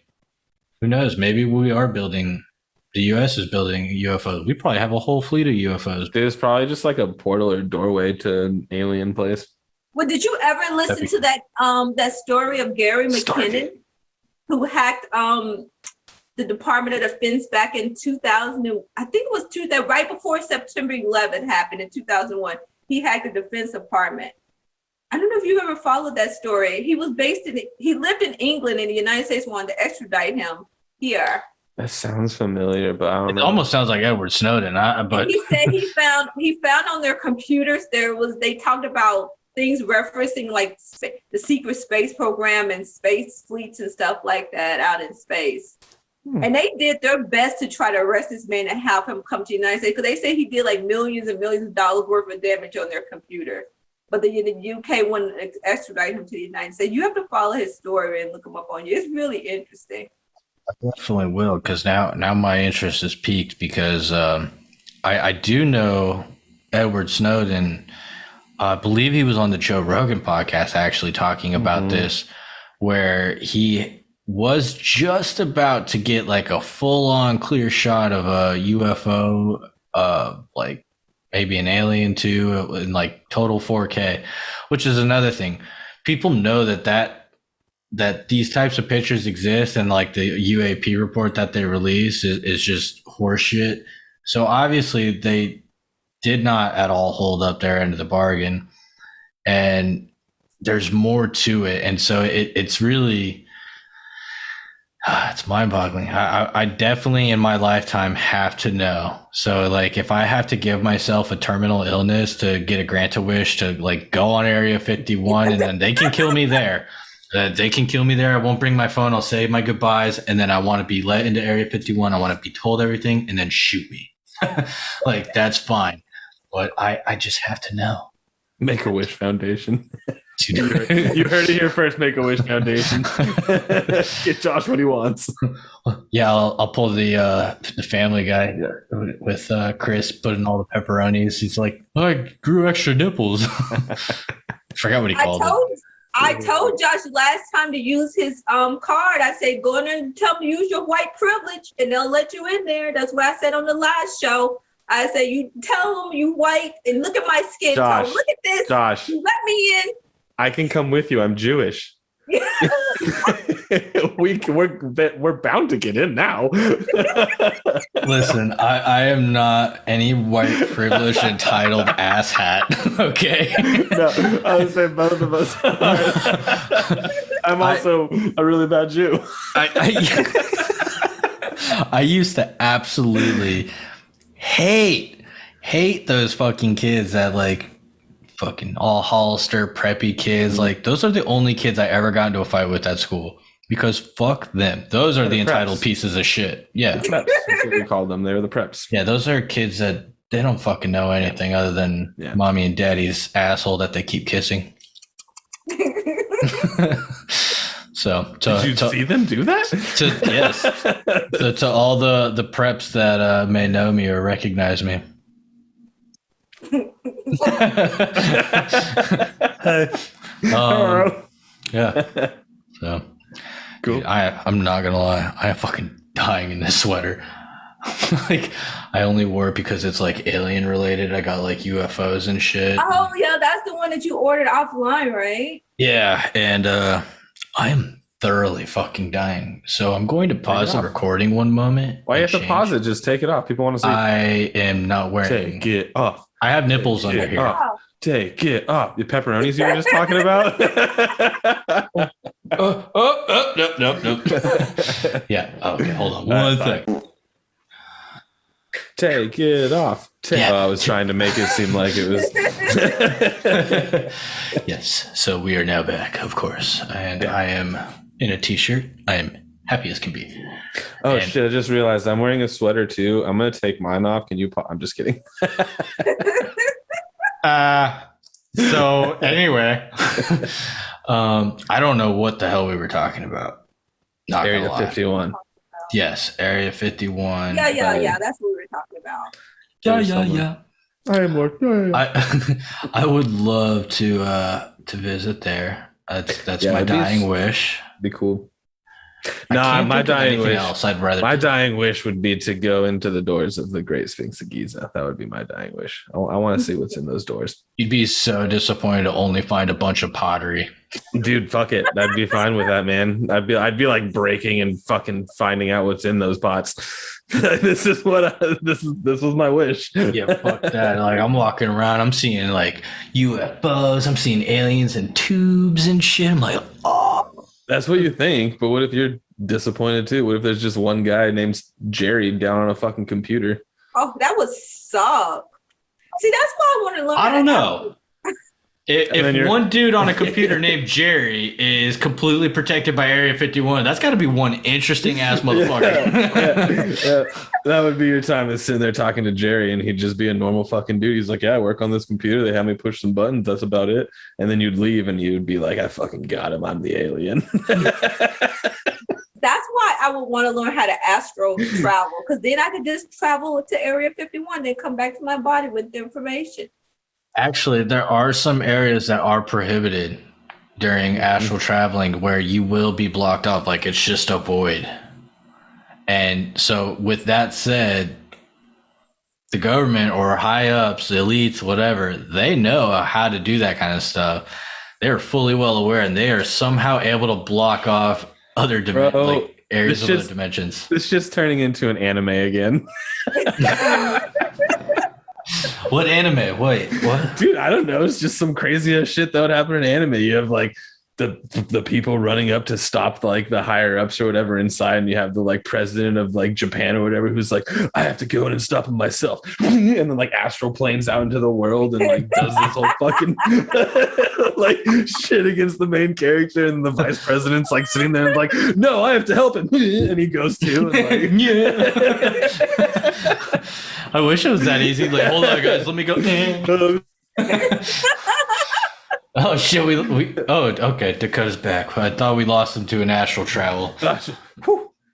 who knows? Maybe we are building. The U.S. is building UFOs. We probably have a whole fleet of UFOs. There's probably just like a portal or doorway to an alien place. Well, did you ever listen to that story of Gary McKinnon, who hacked the Department of Defense back in 2000? I think it was 2000, right before September 11th happened in 2001. He hacked the Defense Department. I don't know if you ever followed that story. He lived in England, and the United States wanted to extradite him here. That sounds familiar, but I don't know. It almost sounds like Edward Snowden. But he said he found on their computers they talked about things referencing like the secret space program and space fleets and stuff like that out in space. And they did their best to try to arrest this man and have him come to the United States, because they say he did like millions and millions of dollars worth of damage on their computer. But the UK wouldn't extradite him to the United States. You have to follow his story and look him up on you. It's really interesting. I definitely will, because now my interest is piqued, because I do know Edward Snowden. I believe he was on the Joe Rogan podcast actually talking about this, where he was just about to get like a full-on clear shot of a UFO, like maybe an alien too, in like total 4K, which is another thing. People know that these types of pictures exist, and like the UAP report that they release is just horseshit. So obviously they did not at all hold up their end of the bargain, and there's more to it. And so it's really, it's mind-boggling. I definitely in my lifetime have to know. So like if I have to give myself a terminal illness to get a grant-a-wish to like go on Area 51, and then they can kill me there. They can kill me there. I won't bring my phone. I'll say my goodbyes, and then I want to be let into Area 51. I want to be told everything, and then shoot me. Like that's fine, but I just have to know. Make-A-Wish Foundation. You heard it here first. Make-A-Wish Foundation. Get Josh what he wants. Yeah, I'll pull the Family Guy with Chris putting all the pepperonis. He's like, oh, I grew extra nipples. Forgot what he called it. I told Josh last time to use his card. I said, go in and tell him to use your white privilege, and they'll let you in there. That's what I said on the last show. I said, you tell them you white and look at my skin tone. Look at this. Josh, you let me in. I can come with you. I'm Jewish. We're bound to get in now. Listen, I am not any white privileged entitled asshat. Okay. No, I would say both of us are. I'm also a really bad Jew. I used to absolutely hate those fucking kids that like fucking all Hollister preppy kids. Like those are the only kids I ever got into a fight with at school, because fuck them. Those are the entitled pieces of shit. Yeah. The preps. That's what we called them. They were the preps. Yeah, those are kids that they don't fucking know anything other than mommy and daddy's asshole that they keep kissing. Did you see them do that? Yes. To all the preps that may know me or recognize me. Yeah. So cool. Dude, I'm not gonna lie. I am fucking dying in this sweater. Like, I only wore it because it's like alien related. I got like UFOs and shit. Oh yeah, that's the one that you ordered offline, right? Yeah, and I am thoroughly fucking dying. So I'm going to pause the recording one moment. Why you have to pause it? Just take it off. People want to see. I am not wearing. Take it off. I have nipples under here. Off. Take it off. The pepperonis you were just talking about. Nope. Yeah. Okay. Hold on. One second. Take it off. I was trying to make it seem like it was. Yes. So we are now back, of course, and I am in a t-shirt. I am happy as can be. Oh shit! I just realized I'm wearing a sweater too. I'm gonna take mine off. Can you? I'm just kidding. So anyway, I don't know what the hell we were talking about. Not Area 51. Yes, Area 51. Yeah. That's what we were talking about. Yeah. I am more. I would love to visit there. That's my dying wish. Be cool. My dying wish. Else. I'd rather. My dying wish would be to go into the doors of the Great Sphinx of Giza. That would be my dying wish. I want to see what's in those doors. You'd be so disappointed to only find a bunch of pottery. Dude, fuck it. I'd be fine with that, man. I'd be like breaking and fucking finding out what's in those pots. This is this was my wish. Yeah, fuck that. Like, I'm walking around, I'm seeing like UFOs, I'm seeing aliens and tubes and shit. I'm like, oh. That's what you think, but what if you're disappointed too? What if there's just one guy named Jerry down on a fucking computer? Oh, that would suck. See, that's why I want to learn. I don't know. If one dude on a computer named Jerry is completely protected by Area 51, that's got to be one interesting ass motherfucker. Yeah. That would be your time is sitting there talking to Jerry, and he'd just be a normal fucking dude. He's like, yeah, I work on this computer. They have me push some buttons. That's about it. And then you'd leave, and you'd be like, I fucking got him. I'm the alien. That's why I would want to learn how to astral travel, because then I could just travel to Area 51, then come back to my body with the information. Actually, there are some areas that are prohibited during astral traveling where you will be blocked off, like it's just a void. And so with that said, the government or high ups, the elites, whatever, they know how to do that kind of stuff. They're fully well aware, and they are somehow able to block off other areas of other dimensions. It's just turning into an anime again. What anime? Wait, what? Dude, I don't know. It's just some crazy ass shit that would happen in anime. You have like the people running up to stop like the higher ups or whatever inside, and you have the like president of like Japan or whatever who's like, I have to go in and stop him myself, and then like astral planes out into the world and like does this whole fucking like shit against the main character, and the vice president's like sitting there and like, no, I have to help him, and he goes to and like, yeah. I wish it was that easy. Like, hold on, guys, let me go. Oh shit! Okay. Dakota's back. I thought we lost him to an astral travel. I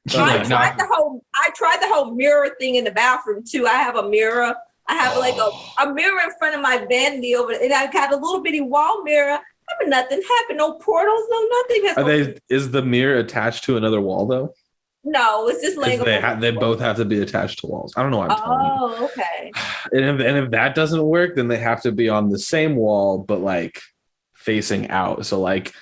tried the whole mirror thing in the bathroom too. I have a mirror. I have like a mirror in front of my vanity over there, and I got a little bitty wall mirror. I mean, nothing happened. No portals. No nothing. Is the mirror attached to another wall though? No, it's just laying. They both have to be attached to walls. I don't know why I'm telling you. Oh, okay. And if that doesn't work, then they have to be on the same wall, but like facing out. So like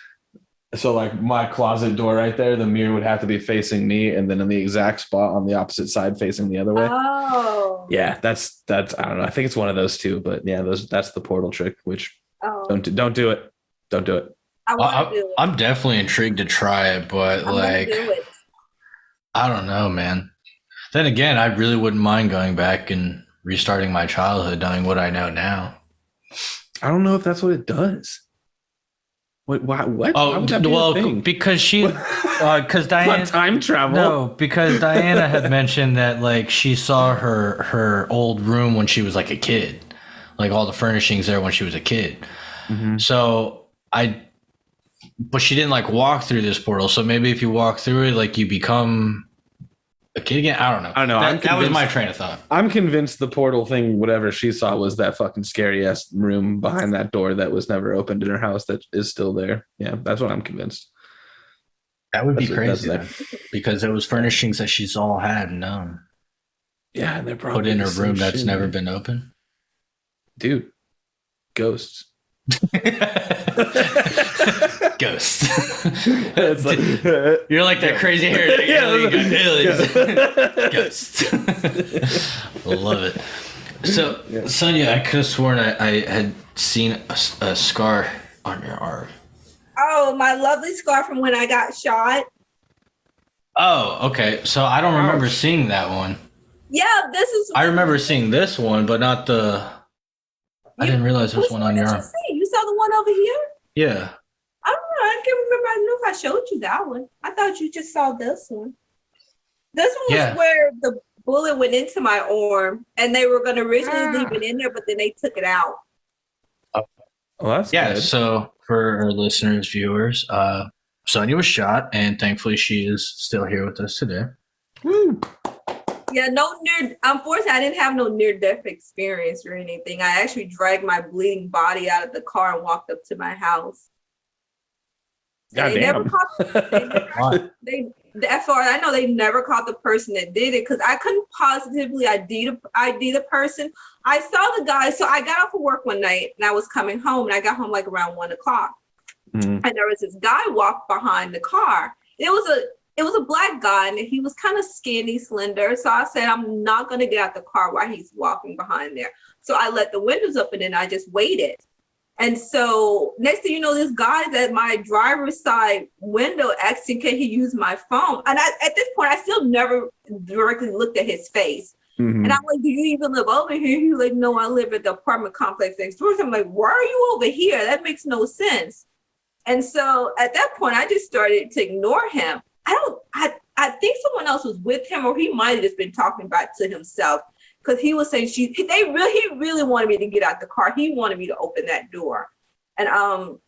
my closet door right there, the mirror would have to be facing me, and then in the exact spot on the opposite side facing the other way. Oh. Yeah, that's I don't know. I think it's one of those two, but yeah, that's the portal trick. Which don't do it. Don't do it. I want to do it. I'm definitely intrigued to try it, but I don't know, man. Then again, I really wouldn't mind going back and restarting my childhood, knowing what I know now. I don't know if that's what it does. What? Oh, well, because because Diana not time travel. No, because Diana had mentioned that like she saw her old room when she was like a kid, like all the furnishings there when she was a kid. Mm-hmm. So but she didn't like walk through this portal. So maybe if you walk through it, like you become a kid again. I don't know. That was my train of thought. I'm convinced the portal thing, whatever she saw, was that fucking scary ass room behind that door that was never opened in her house that is still there. Yeah, that's what I'm convinced. That would be crazy then, because it was furnishings that she's all had and known. Yeah, and they're probably put in a the same room that's shit, never man. been open? Dude, ghosts. Ghost. It's like, You're like that crazy haired aliens. Ghost. Love it. So, Sonja, I could have sworn I had seen a scar on your arm. Oh, my lovely scar from when I got shot. Oh, okay. So I don't remember seeing that one. Yeah, this is. I remember seeing this one, but not the. I didn't realize there was one on your arm. You saw the one over here? Yeah. I don't know. I can't remember. I don't know if I showed you that one. I thought you just saw this one. This one was where the bullet went into my arm, and they were going to originally leave it in there, but then they took it out. Well, that's good. So for our listeners, viewers, Sonja was shot, and thankfully she is still here with us today. Woo. Yeah, unfortunately, I didn't have no near-death experience or anything. I actually dragged my bleeding body out of the car and walked up to my house. God They damn. never caught. As far as I know, they never caught the person that did it because I couldn't positively ID the person. I saw the guy, so I got off of work one night and I was coming home, and I got home like around 1 o'clock, and there was this guy walked behind the car. It was a black guy, and he was kind of skinny, slender. So I said, I'm not going to get out the car while he's walking behind there. So I let the windows up, and then I just waited. And so next thing you know, this guy's at my driver's side window asking, can he use my phone? And at this point, I still never directly looked at his face. Mm-hmm. And I'm like, do you even live over here? He's like, no, I live at the apartment complex next door. So I'm like, why are you over here? That makes no sense. And so at that point, I just started to ignore him. I think someone else was with him, or he might have just been talking back to himself, because he was saying he really wanted me to get out the car. He wanted me to open that door. And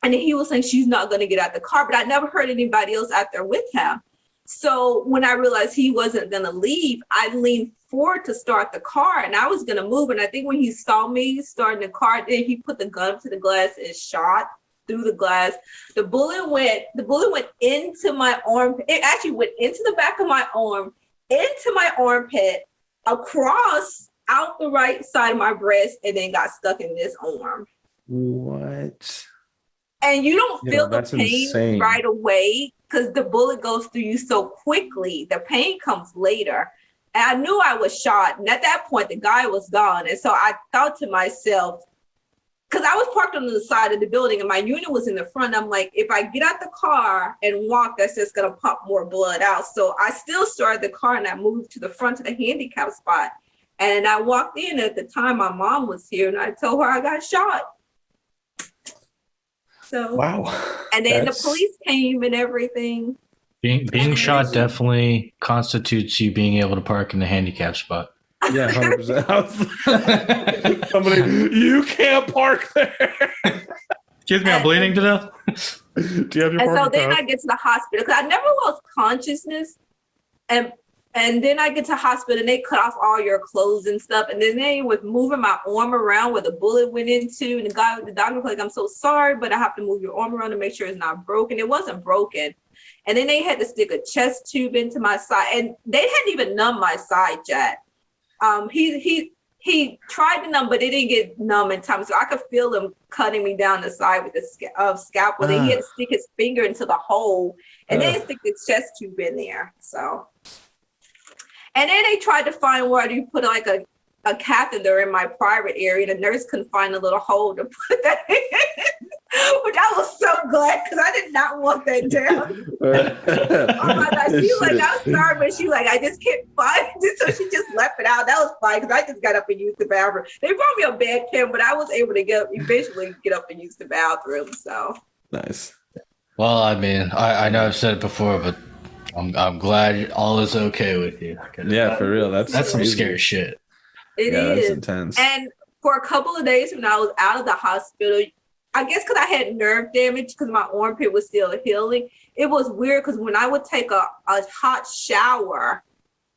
then he was saying she's not going to get out the car, but I never heard anybody else out there with him. So when I realized he wasn't going to leave, I leaned forward to start the car, and I was going to move. And I think when he saw me starting the car, then he put the gun up to the glass and shot through the glass. The bullet went into my arm. It actually went into the back of my arm, into my armpit, across out the right side of my breast, and then got stuck in this arm. What? And you don't feel the pain insane. right away because the bullet goes through you so quickly. The pain comes later. And I knew I was shot. And at that point, the guy was gone. And so I thought to myself, because I was parked on the side of the building and my unit was in the front. I'm like, if I get out the car and walk, that's just going to pump more blood out. So I still started the car and I moved to the front of the handicap spot. And I walked in. At the time, my mom was here and I told her I got shot. So, wow. And then the police came and everything. Being shot definitely constitutes you being able to park in the handicap spot. Yeah, 100%. Somebody, you can't park there. Excuse me, I'm bleeding to death. Do you have your And so parking then pass? I get to the hospital because I never lost consciousness. And then I get to hospital and they cut off all your clothes and stuff. And then they was moving my arm around where the bullet went into. And the doctor was like, I'm so sorry, but I have to move your arm around to make sure it's not broken. It wasn't broken. And then they had to stick a chest tube into my side. And they hadn't even numbed my side yet. He tried to numb, but it didn't get numb in time. So I could feel him cutting me down the side with the scalpel. Then he had to stick his finger into the hole and then stick the chest tube in there. So. And then they tried to find where you put like a catheter in my private area. The nurse couldn't find a little hole to put that in, which I was so glad because I did not want that down. Oh my God. She was like, I'm sorry, but she was like, I just can't find it. So she just left it out. That was fine because I just got up and used the bathroom. They brought me a bed cam, but I was able to eventually get up and use the bathroom. So Nice. Well, I mean, I know I've said it before, but I'm glad all is okay with you. Yeah, for real. That's some crazy. scary shit. It is. That's intense. And for a couple of days when I was out of the hospital, I guess because I had nerve damage because my armpit was still healing, it was weird because when I would take a hot shower,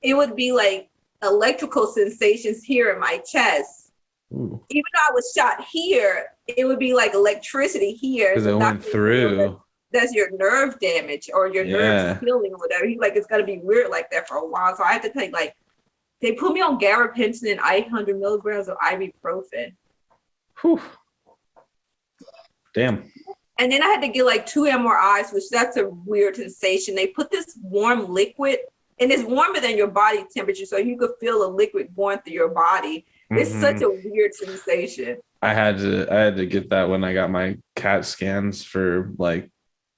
it would be like electrical sensations here in my chest. Ooh. Even though I was shot here, it would be like electricity here. Because it went through. That's your nerve damage or your nerves healing or whatever. He's like, it's going to be weird like that for a while. So I had to take like They put me on gabapentin and 800 milligrams of ibuprofen. Whew. Damn. And then I had to get like 2 MRIs, which that's a weird sensation. They put this warm liquid, and it's warmer than your body temperature, so you could feel the liquid going through your body. It's such a weird sensation. I had to get that when I got my CAT scans for like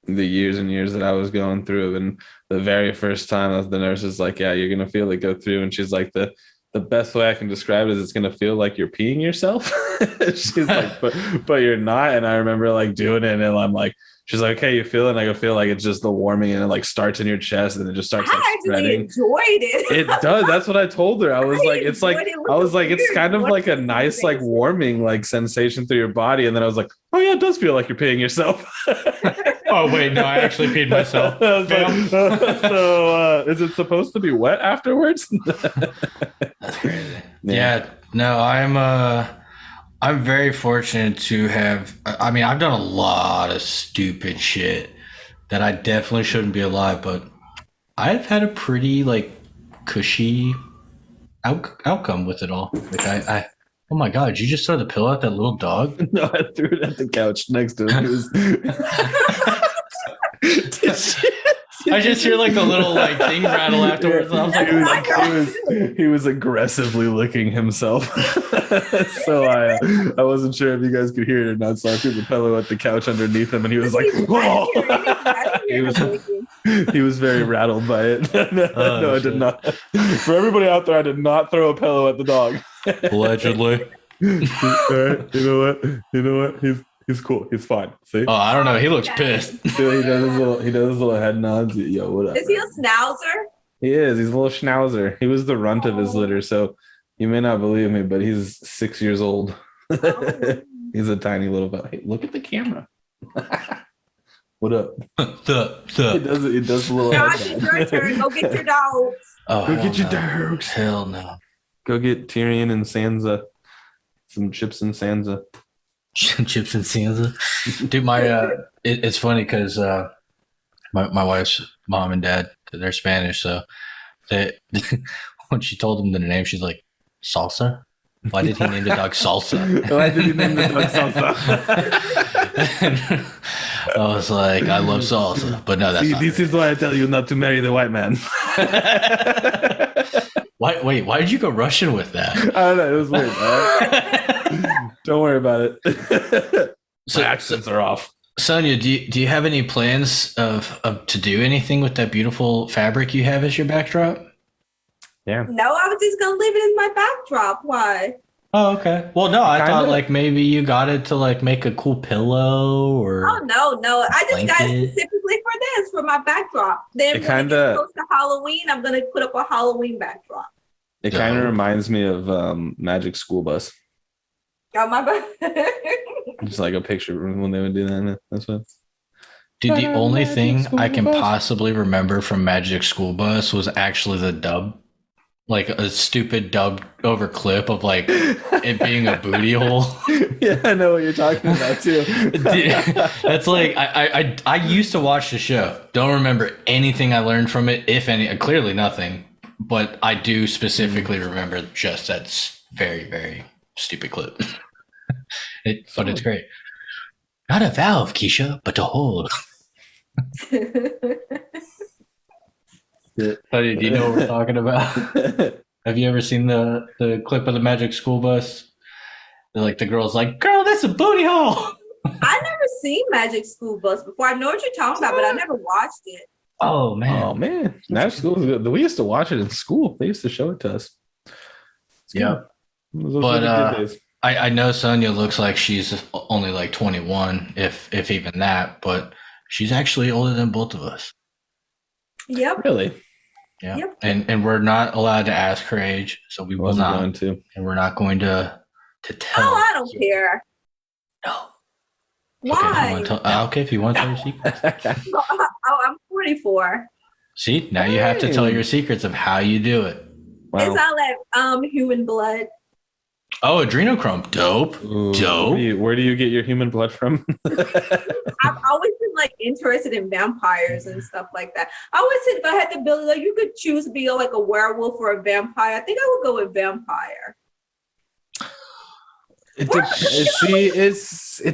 the years and years that I was going through. And the very first time the nurse is like, yeah, you're going to feel it go through. And she's like, the best way I can describe it is it's going to feel like you're peeing yourself. She's like, but you're not. And I remember like doing it. And I'm like, she's like, okay, you feel it? And I feel like it's just the warming and it like starts in your chest and it just starts like spreading. I enjoyed it. It does. That's what I told her. I was like, it's like, I was like, it's kind of like a nice, like warming, like sensation through your body. And then I was like, oh yeah, it does feel like you're peeing yourself. Oh wait, no, I actually peed myself. So is it supposed to be wet afterwards? That's crazy. Yeah, no, I'm very fortunate to have. I mean, I've done a lot of stupid shit that I definitely shouldn't be alive, but I've had a pretty like cushy outcome with it all. Like I oh my god, did you just throw the pillow at that little dog? No, I threw it at the couch next to him. I just hear like the little like thing rattle afterwards. And I was like, he was aggressively licking himself. So I wasn't sure if you guys could hear it or not. So I threw the pillow at the couch underneath him, and he was like, "Whoa!" He was very rattled by it. No, I did not. For everybody out there, I did not throw a pillow at the dog. Allegedly. All right, you know what? He's cool. He's fine. See? Oh, I don't know. He looks pissed. He does his little head nods. Yo, what up? Is he a schnauzer? He is. He's a little schnauzer. He was the runt of his litter, so you may not believe me, but he's 6 years old. He's a tiny little bit. Hey, look at the camera. What up? He does a little. Josh, it's your turn. Go get your dogs. Oh, go get your no. dogs. Hell no. Go get Tyrion and Sansa. Some chips and Sansa. Chips and Sansa. Dude, it's funny because my wife's mom and dad, they're Spanish, so when she told them the name, she's like, Salsa? Why did he name the dog Salsa? Why did he name the dog Salsa? I was like, I love salsa, but no, that's not this is why I tell you not to marry the white man. Why did you go Russian with that? I don't know. It was weird. Right? Don't worry about it. So, my accents are off. Sonja, do you have any plans of to do anything with that beautiful fabric you have as your backdrop? Yeah. No, I was just gonna leave it as my backdrop. Why? Oh, okay. Well, no, I thought like maybe you got it to like make a cool pillow or. Oh no! I just got it blanket. specifically for this, for my backdrop. Then It when it kinda- gets close to Halloween, I'm gonna put up a Halloween backdrop. It kind of reminds me of Magic School Bus. Got my Just like a picture when they would do that. That's what. Dude, the only Magic thing School I can Bus. possibly remember from Magic School Bus was actually the dub. Like a stupid dubbed over clip of like it being a booty hole. Yeah, I know what you're talking about too. Dude, that's like I used to watch the show. Don't remember anything I learned from it, if any. Clearly nothing, but I do specifically remember just that very, very stupid clip. But it's great. Not a valve, Keisha, but a hole. Buddy, do you know what we're talking about? Have you ever seen the clip of the Magic School Bus? They're like, the girl's like, girl, that's a booty hole. I never seen Magic School Bus before. I know what you're talking about, but I never watched it. Oh man. Oh man, Magic School was good. We used to watch it in school. They used to show it to us. Yeah. Those But, were the good days. I know Sonja looks like she's only like 21, if even that, but she's actually older than both of us. Yep. Really? Yeah. Yep. And we're not allowed to ask her age, so we will Wasn't not. going to. And we're not going to tell. Oh, I don't care. No. Why? Okay, if you want to tell your secrets. Oh, I'm 44. See, now you have to tell your secrets of how you do it. It's all that human blood. Oh, adrenochrome. Dope. Ooh, Dope. Where do you get your human blood from? I've always been like interested in vampires and stuff like that. I always said if I had the ability, like, you could choose to be like a werewolf or a vampire. I think I would go with vampire. It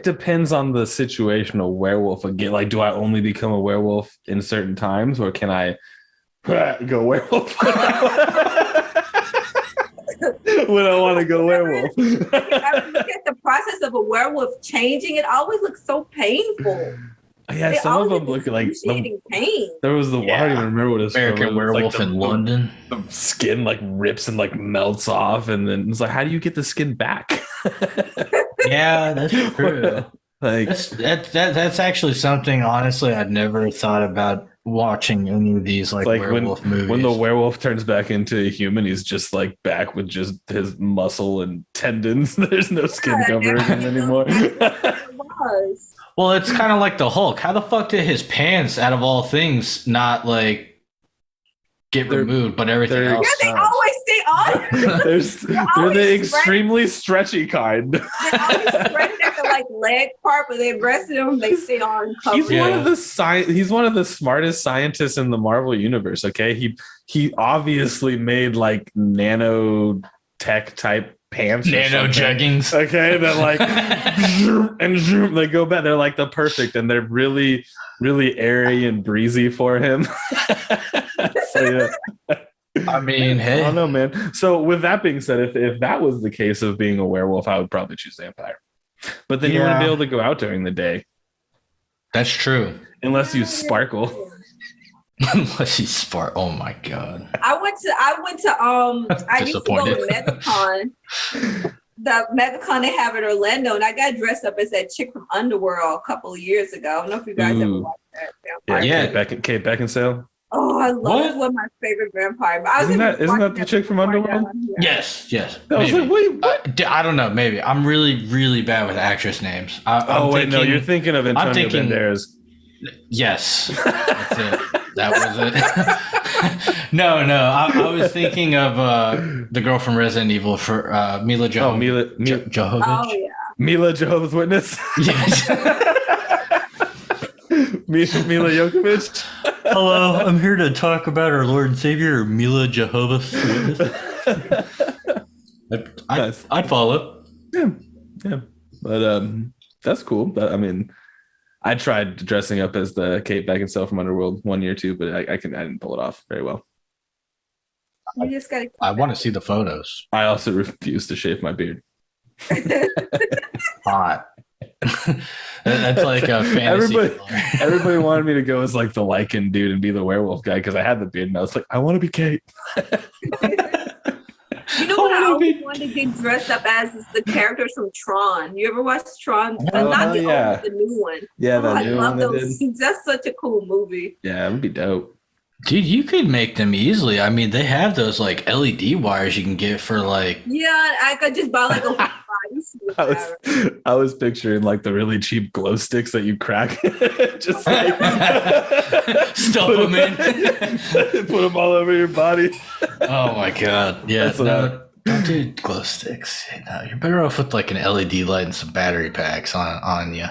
depends on the situation. A werewolf again. Like, do I only become a werewolf in certain times, or can I go werewolf when I want to go werewolf? I look at the process of a werewolf changing. It always looks so painful. Yeah, They some of always them look like pain. there was the I don't even remember what it's American Werewolf in London. The skin like rips and like melts off, and then it's like, how do you get the skin back? Yeah, that's true. Like that's actually something, honestly, I'd never thought about watching any of these like werewolf movies. When the werewolf turns back into a human, he's just like back with just his muscle and tendons. There's no skin covering him anymore. It was. Well, it's kind of like the Hulk. How the fuck did his pants, out of all things, not like get removed, but everything else? Yeah, they always stay on. They're the extremely stretchy kind. They always spread at the like leg part, but the rest of them they stay on. He's one of the smartest scientists in the Marvel universe. Okay, he obviously made like nanotech type pants, nano jeggings. Okay, that like and they go back. They're like the perfect, and they're really, really airy and breezy for him. So, yeah. I mean, hey, I don't know, man. So with that being said, if that was the case of being a werewolf, I would probably choose vampire. But then you wouldn't be able to go out during the day. That's true. Unless you sparkle. Unless you spark. Oh my god. I used to go to MegaCon. The MegaCon they have in Orlando, and I got dressed up as that chick from Underworld a couple of years ago. I don't know if you guys ever watched that. Yeah. Kate Beckinsale. Oh, I love it. One of my favorite vampires. Isn't that the chick from Underworld? Yes. I was like, wait, what? I don't know. Maybe I'm really, really bad with actress names. No, you're thinking of Antonio Banderas. Yes, that's it. That was it. No. I was thinking of the girl from Resident Evil for Mila Jovovich. Oh, Mila Jovovich. Oh yeah. Mila Jehovah's Witness. Yes. Mila Jokovic. Hello, I'm here to talk about our Lord and Savior, Mila Jehovah's Witness. I'd follow. Yeah. But that's cool. I mean, I tried dressing up as the Kate Beckinsale from Underworld 1 year too, but I didn't pull it off very well. You just gotta. I want to see the photos. I also refuse to shave my beard. Hot. That's like a fantasy. Everybody wanted me to go as like the lichen dude and be the werewolf guy because I had the beard, and I was like, I want to be Kate. You know what I always wanted to get dressed up as is the characters from Tron. You ever watch Tron? Not the old, the new one. Yeah, I new love one. those scenes. That's such a cool movie. Yeah, it would be dope. Dude, you could make them easily. I mean, they have those like LED wires you can get for like. Yeah, I could just buy like a body. I was picturing like the really cheap glow sticks that you crack, just like stuff them in, put them all over your body. Oh my god! Yeah, don't do glow sticks. No, you're better off with like an LED light and some battery packs on you.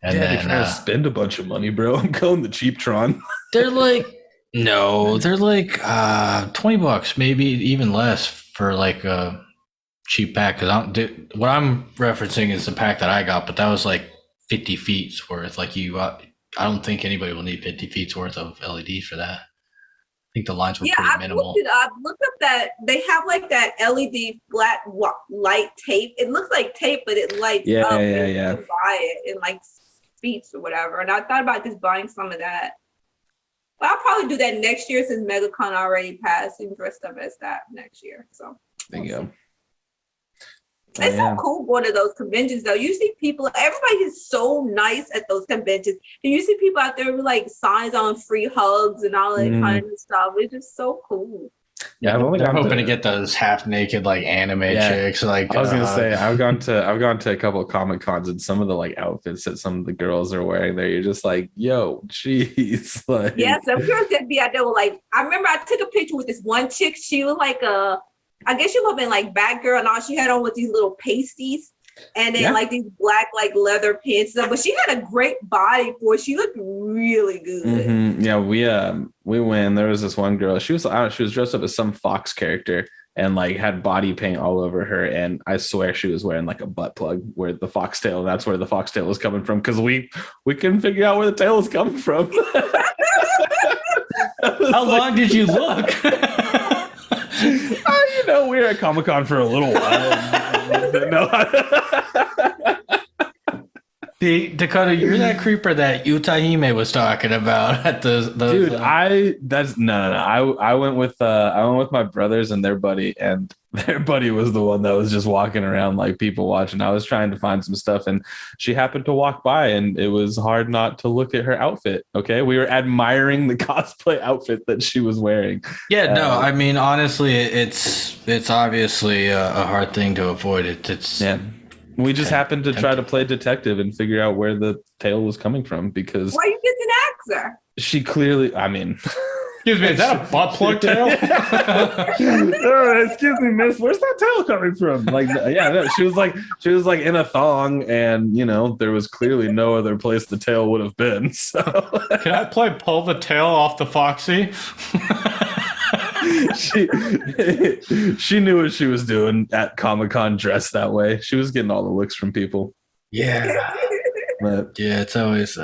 And then you're trying to spend a bunch of money, bro. I'm going the cheap Tron. They're like $20, maybe even less for like a cheap pack. Because what I'm referencing is the pack that I got, but that was like 50 feet's worth. Like I don't think anybody will need 50 feet's worth of LEDs for that. I think the lines were pretty minimal. Look up that they have like that LED flat light tape. It looks like tape, but it lights up. Yeah. You can buy it in like Beats or whatever. And I thought about just buying some of that. But I'll probably do that next year since MegaCon already passed and dressed up as that next year. So there you go. It's so cool going to those conventions though. You see people, everybody is so nice at those conventions. And you see people out there with like signs on free hugs and all that kind of stuff. It's just so cool. Yeah, they're hoping to get those half naked like anime chicks. Like I was gonna say, I've gone to a couple of Comic Cons, and some of the like outfits that some of the girls are wearing there, you're just like, yo, jeez. Like, yeah, some girls that be out there with like, I remember I took a picture with this one chick. She was like I guess she would have been like Batgirl, and all she had on was these little pasties, and then like these black like leather pants. But she had a great body for it. She looked really good. Mm-hmm. Yeah, we went. There was this one girl. She was she was dressed up as some Fox character and like had body paint all over her. And I swear she was wearing like a butt plug where the foxtail. And that's where the foxtail was coming from because we couldn't figure out where the tail was coming from. How long did you look? We were at Comic-Con for a little while. Dakota, you're that creeper that Utahime was talking about at those Dude, I went with my brothers and their buddy, and their buddy was the one that was just walking around like people watching. I was trying to find some stuff, and she happened to walk by, and it was hard not to look at her outfit. Okay, we were admiring the cosplay outfit that she was wearing. Yeah, no, I mean honestly, it's obviously a hard thing to avoid. It's We just happened to try to play detective and figure out where the tail was coming from because why you didn't ask her? She clearly, I mean, excuse me, is that a butt plug tail? Excuse me, miss, where's that tail coming from? Like, no, she was like in a thong, and there was clearly no other place the tail would have been. So, can I pull the tail off the Foxy? she knew what she was doing at Comic-Con dressed that way. She was getting all the looks from people. Yeah. But yeah, it's always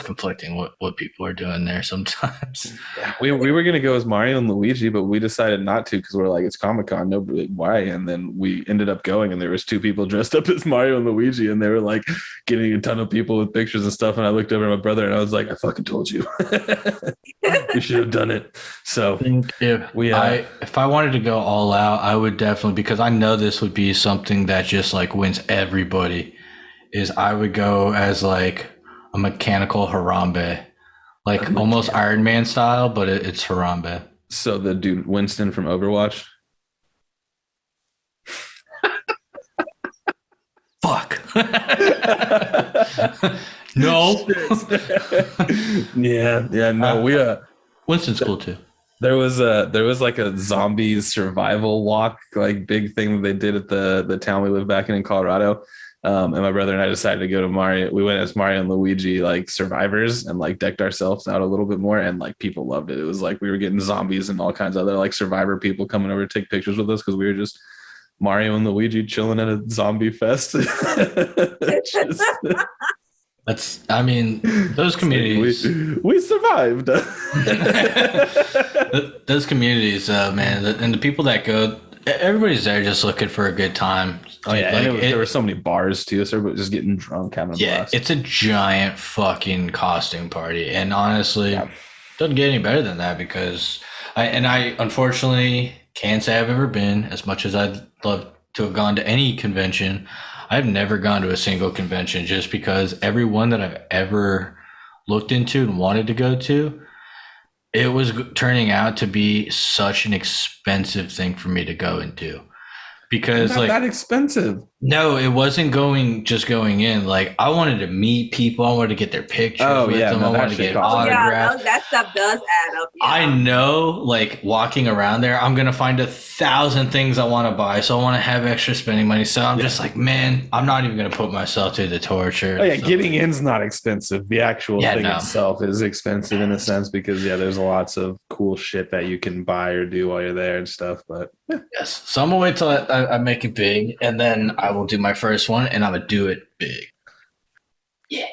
conflicting what people are doing there sometimes. Yeah, we were gonna go as Mario and Luigi, but we decided not to because we're like, it's Comic-Con, nobody, why? And then we ended up going, and there was 2 people dressed up as Mario and Luigi, and they were like getting a ton of people with pictures and stuff. And I looked over at my brother, and I was like, I fucking told you, we should have done it. So I think if I wanted to go all out, I would definitely, because I know this would be something that just like wins everybody, is I would go as like a mechanical Harambe, like almost Iron Man style, but it's Harambe. So the dude Winston from Overwatch. Fuck. No. No. Winston's cool too. There was like a zombie survival walk, like big thing that they did at the town we live back in Colorado. And my brother and I decided to go to Mario. We went as Mario and Luigi, like survivors, and like decked ourselves out a little bit more. And like people loved it. It was like we were getting zombies and all kinds of other like survivor people coming over to take pictures with us because we were just Mario and Luigi chilling at a zombie fest. Those communities. We survived. Those communities, man, and the people that go, everybody's there just looking for a good time. Oh yeah, like, there were so many bars too, so everybody was just getting drunk, having a blast. It's a giant fucking costume party, and honestly, it doesn't get any better than that because I unfortunately can't say I've ever been. As much as I'd love to have gone to any convention, I've never gone to a single convention just because every one that I've ever looked into and wanted to go to, it was turning out to be such an expensive thing for me to go into. Because not that expensive. No, it wasn't going in. Like I wanted to meet people. I wanted to get their pictures with them. I wanted to get autographs. That stuff does add up. Yeah. I know, like walking around there, I'm gonna find 1,000 things I want to buy. So I want to have extra spending money. So I'm just like, man, I'm not even gonna put myself through the torture. Oh yeah, getting in's not expensive. The actual thing itself is expensive in a sense because there's lots of cool shit that you can buy or do while you're there and stuff. But yes, so I'm gonna wait till I make it big, and then I will do my first one, and I'm gonna do it big. Yeah,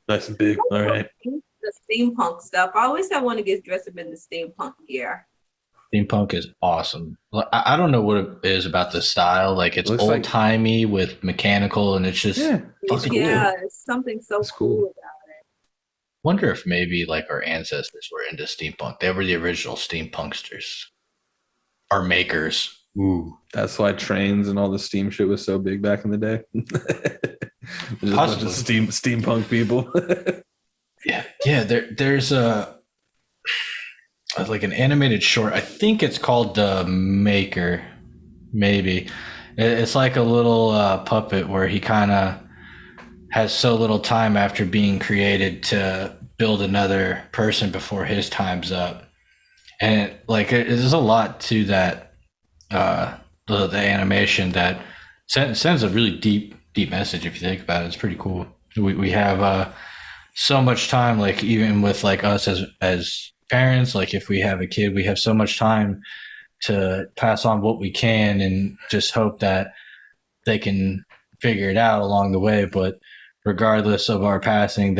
nice and big. All right. The steampunk stuff. I always have one to get dressed up in the steampunk gear. Steampunk is awesome. I don't know what it is about the style. Like it's old timey with mechanical, and it's just cool. It's something so cool about it. Wonder if maybe like our ancestors were into steampunk. They were the original steampunksters. Our makers. Ooh, that's why trains and all the steam shit was so big back in the day. Just a bunch of steampunk people. yeah. There's a like an animated short. I think it's called The Maker. Maybe it's like a little puppet where he kind of has so little time after being created to build another person before his time's up. And like there's a lot to that the animation that sends a really deep message if you think about it. It's pretty cool. We have so much time, like even with like us as parents, like if we have a kid, we have so much time to pass on what we can and just hope that they can figure it out along the way. But regardless of our passing,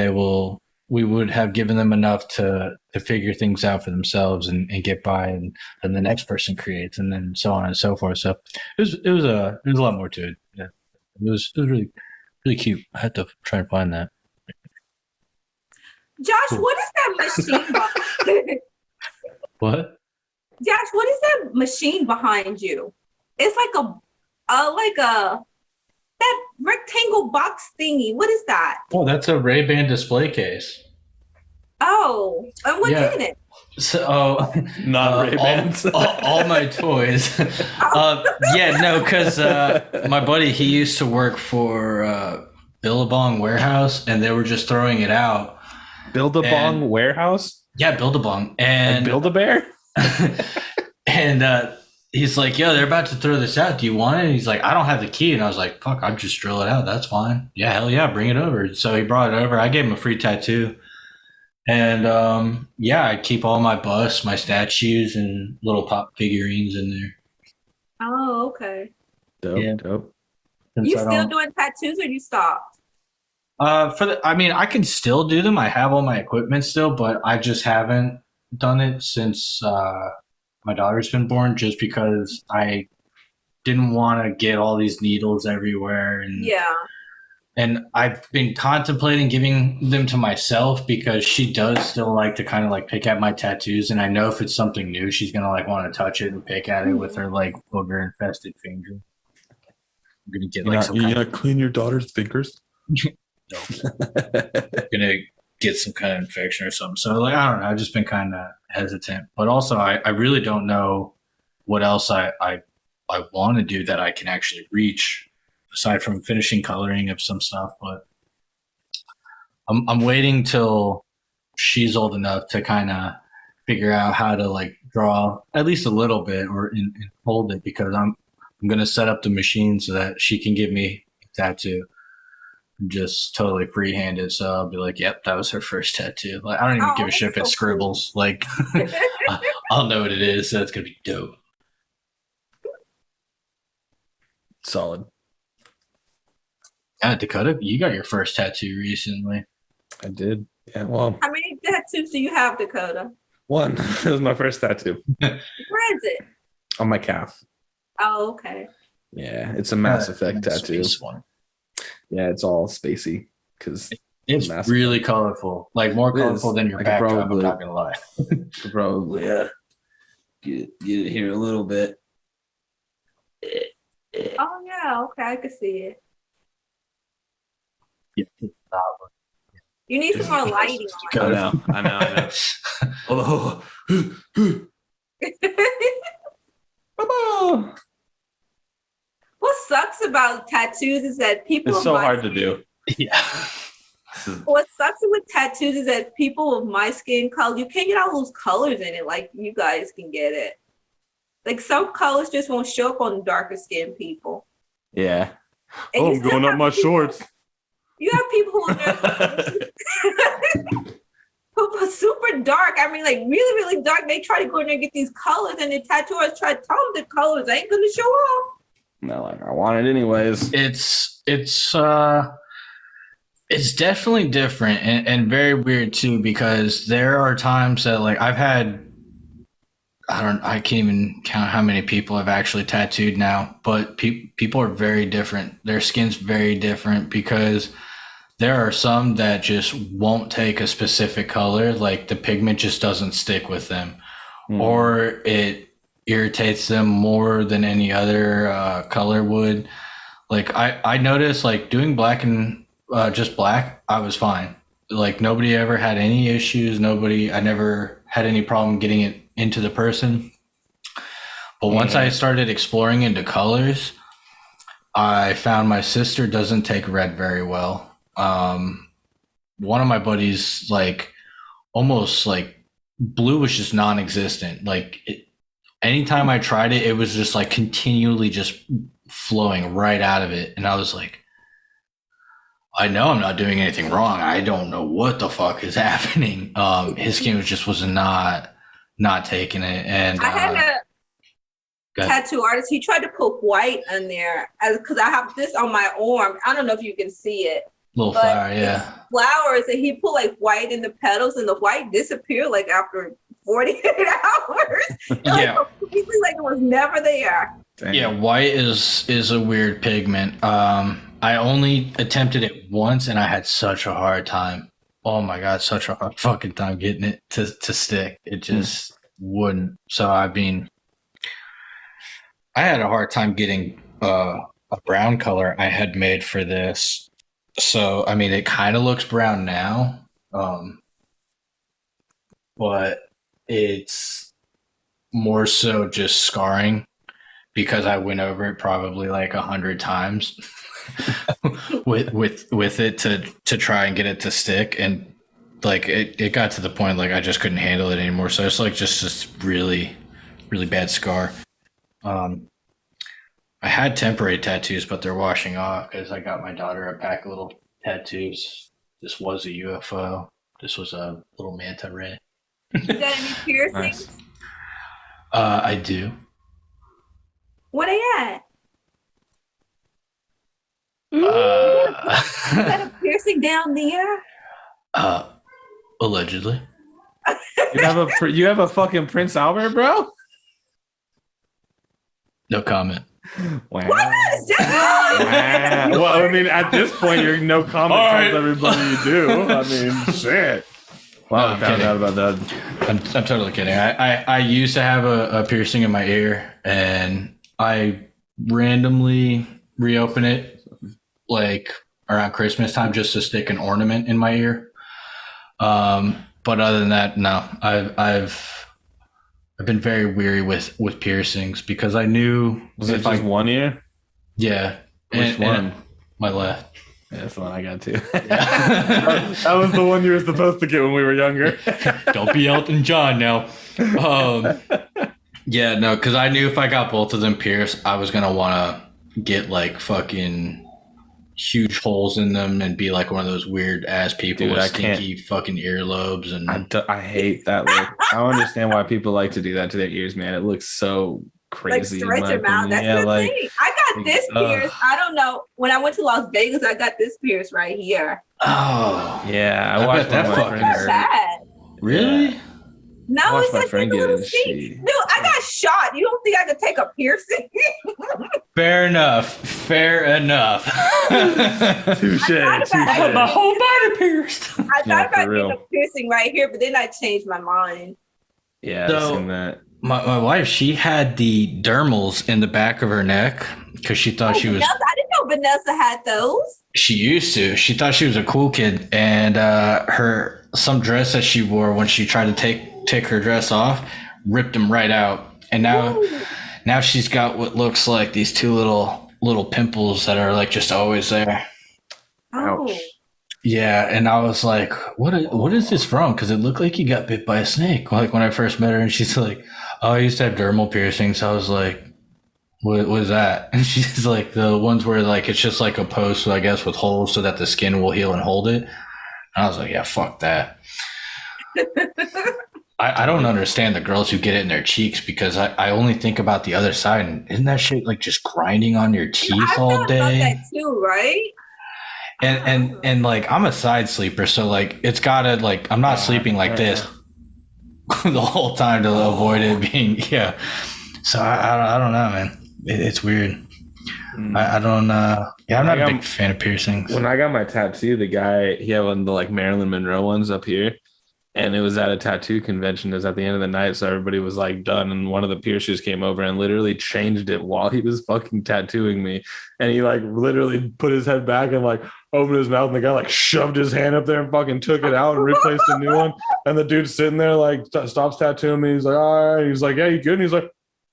we would have given them enough to figure things out for themselves and get by, and then the next person creates, and then so on and so forth. So it was a lot more to it. Yeah, it was really cute. I had to try and find that. Josh, what is that machine behind? What? Josh, what is that machine behind you? It's like a that rectangle box thingy. What is that? Oh, that's a Ray-Ban display case. Oh, and what's Yeah. in it? So, Not Ray-Bans. all my toys. Because my buddy, he used to work for Billabong Warehouse, and they were just throwing it out. Build-A-Bong warehouse? Yeah, Billabong. And And Build-A-Bear? and he's like, yo, they're about to throw this out. Do you want it? And he's like, I don't have the key. And I was like, fuck, I'll just drill it out. That's fine. Yeah, hell yeah, bring it over. So he brought it over. I gave him a free tattoo. And I keep all my busts, my statues, and little pop figurines in there. Oh, okay. Dope. Since You I still don't- doing tattoos or you stopped? I can still do them. I have all my equipment still, but I just haven't done it since my daughter's been born, just because I didn't want to get all these needles everywhere. Yeah. And I've been contemplating giving them to myself because she does still like to kind of like pick at my tattoos. And I know if it's something new, she's going to like want to touch it and pick at it with her like booger infested finger. I'm going to get like You're not clean your daughter's fingers? gonna get some kind of infection or something. So like I don't know, I've just been kind of hesitant. But also I really don't know what else I want to do that I can actually reach aside from finishing coloring of some stuff. But I'm waiting till she's old enough to kind of figure out how to like draw at least a little bit or and hold it, because I'm gonna set up the machine so that she can give me a tattoo. Just totally free-handed, so I'll be like, "Yep, that was her first tattoo." Like, I don't even give a shit if it scribbles. Like, I'll know what it is. So it's gonna be dope. Solid. Yeah, Dakota, you got your first tattoo recently. I did. Yeah, well, How many tattoos do you have, Dakota? one. It was my first tattoo. Where is it? On my calf. Oh, okay. Yeah, it's a Mass Effect tattoo. Space one. Yeah, it's all spacey because It's Mass really colorful, like more It is. colorful than your I could backdrop. I'm probably- not gonna lie. probably get it here a little bit. Oh yeah, okay, I can see it. Yeah, You need some more lighting on I know. Although, it. What sucks about tattoos is that people it's of so my hard to do. yeah. What sucks with tattoos is that people of my skin color, you can't get all those colors in it like you guys can get it. Like some colors just won't show up on darker skinned people. Yeah. And you still have people- shorts. You have people who are who are super dark. I mean, like really, really dark. They try to go in there and get these colors, and the tattooers try to tell them the colors ain't gonna show up. No, like I want it anyways. It's definitely different and very weird too, because there are times that like I can't even count how many people I've actually tattooed now, but people are very different. Their skin's very different because there are some that just won't take a specific color, like the pigment just doesn't stick with them, or it irritates them more than any other color would. Like I noticed, like doing black and just black, I was fine. Like nobody ever had any issues. I never had any problem getting it into the person. But once I started exploring into colors, I found my sister doesn't take red very well. One of my buddies like almost like blue was just non-existent. Like anytime I tried it, it was just like continually just flowing right out of it. And I was like, I know I'm not doing anything wrong. I don't know what the fuck is happening. His skin was not taking it. And I had a tattoo artist. He tried to put white on there because I have this on my arm. I don't know if you can see it. Little flower, yeah. Flowers, and he put like white in the petals, and the white disappeared like after 48 hours. Yeah, completely like it was never there. Dang. Yeah, white is a weird pigment. I only attempted it once, and I had such a hard time. Oh my god, such a hard fucking time getting it to stick. It just wouldn't. So I mean, I had a hard time getting a brown color I had made for this. So, I mean, it kind of looks brown now, but it's more so just scarring because I went over it probably like 100 times with it to try and get it to stick, and like it got to the point like I just couldn't handle it anymore. So it's like just really, really bad scar. I had temporary tattoos, but they're washing off because I got my daughter a pack of little tattoos. This was a UFO. This was a little manta ray. You got any piercings? Nice. I do. What are you at? You got a piercing down there? Allegedly. You have a fucking Prince Albert, bro? No comment. Wow. What is that? Wow. Well, I mean, at this point, you're no comment tells everybody you do. I mean, shit. Wow, I found out about that. I'm totally kidding. I used to have a piercing in my ear, and I randomly reopen it like around Christmas time just to stick an ornament in my ear. But other than that, no. I've been very weary with piercings because I knew. Was it just one ear? Yeah. Which one? My left. Yeah, that's the one I got too. That was the one you were supposed to get when we were younger. Don't be Elton John now. Yeah, no, because I knew if I got both of them pierced, I was gonna want to get like fucking huge holes in them and be like one of those weird ass people with stinky fucking earlobes. And I hate that look. I don't understand why people like to do that to their ears, man. It looks so crazy. Like stretch them out. That's the thing. I got this pierced. I don't know. When I went to Las Vegas, I got this pierced right here. Oh yeah, I watched that fucking hurt. Really? No, it's like a little seat. Dude, I got shot. You don't think I could take a piercing? Fair enough. Touche. My whole body pierced. I thought about getting a piercing right here, but then I changed my mind. Yeah, so, I've seen that. My wife, she had the dermals in the back of her neck because she thought she was. I didn't know Vanessa had those. She used to. She thought she was a cool kid, and some dress that she wore when she tried to take her dress off ripped them right out, and now she's got what looks like these two little pimples that are like just always there. Oh. Ouch. Yeah, and I was like, what is this from? Because it looked like you got bit by a snake. Like when I first met her, and she's like, oh, I used to have dermal piercings. I was like, what is that? And she's like, the ones where like it's just like a post, I guess, with holes so that the skin will heal and hold it. And I was like, yeah, fuck that. I don't understand the girls who get it in their cheeks because I only think about the other side. And isn't that shit like just grinding on your teeth all day? I thought that too, right? And like I'm a side sleeper, so like it's gotta like I'm not sleeping like this the whole time to avoid it being So I don't know, man. It's weird. I don't. Yeah, I'm not a big fan of piercings. When I got my tattoo, the guy he had one of the like Marilyn Monroe ones up here, and it was at a tattoo convention. It was at the end of the night, so everybody was like done, and one of the piercers came over and literally changed it while he was fucking tattooing me, and he like literally put his head back and like opened his mouth, and the guy like shoved his hand up there and fucking took it out and replaced a new one, and the dude's sitting there like stops tattooing me. He's like, all right. He's like, yeah, you good? And he's like,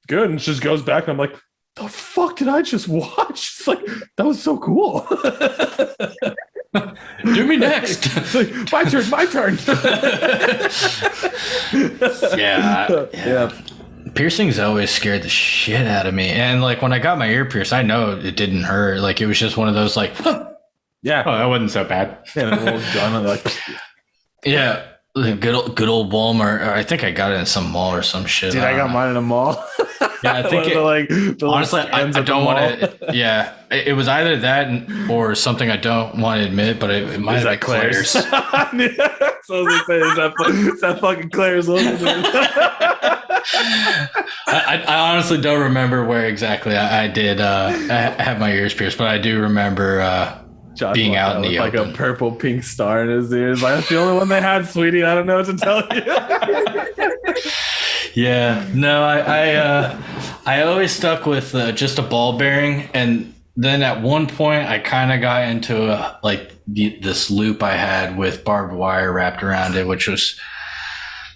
good, and just goes back. And I'm like, the fuck did I just watch? It's like that was so cool. Do me next. My turn. Yeah. Piercings always scared the shit out of me. And like when I got my ear pierced, I know it didn't hurt. Like it was just one of those like, Yeah. oh, that wasn't so bad. Yeah, a little gun, like, yeah. Good old Walmart. I think I got it in some mall or some shit. dude, I got mine in a mall. Yeah, I think honestly, I don't want to. Yeah, it was either that or something I don't want to admit, but it might have been Claire's. So I was gonna say, is that fucking Claire's logo? I honestly don't remember where exactly I did have my ears pierced, but I do remember Josh being out in the like open. a purple pink star in his ears. Like, that's the only one they had, sweetie. I don't know what to tell you. Yeah, no, I always stuck with just a ball bearing, and then at one point I kind of got into this loop I had with barbed wire wrapped around it, which was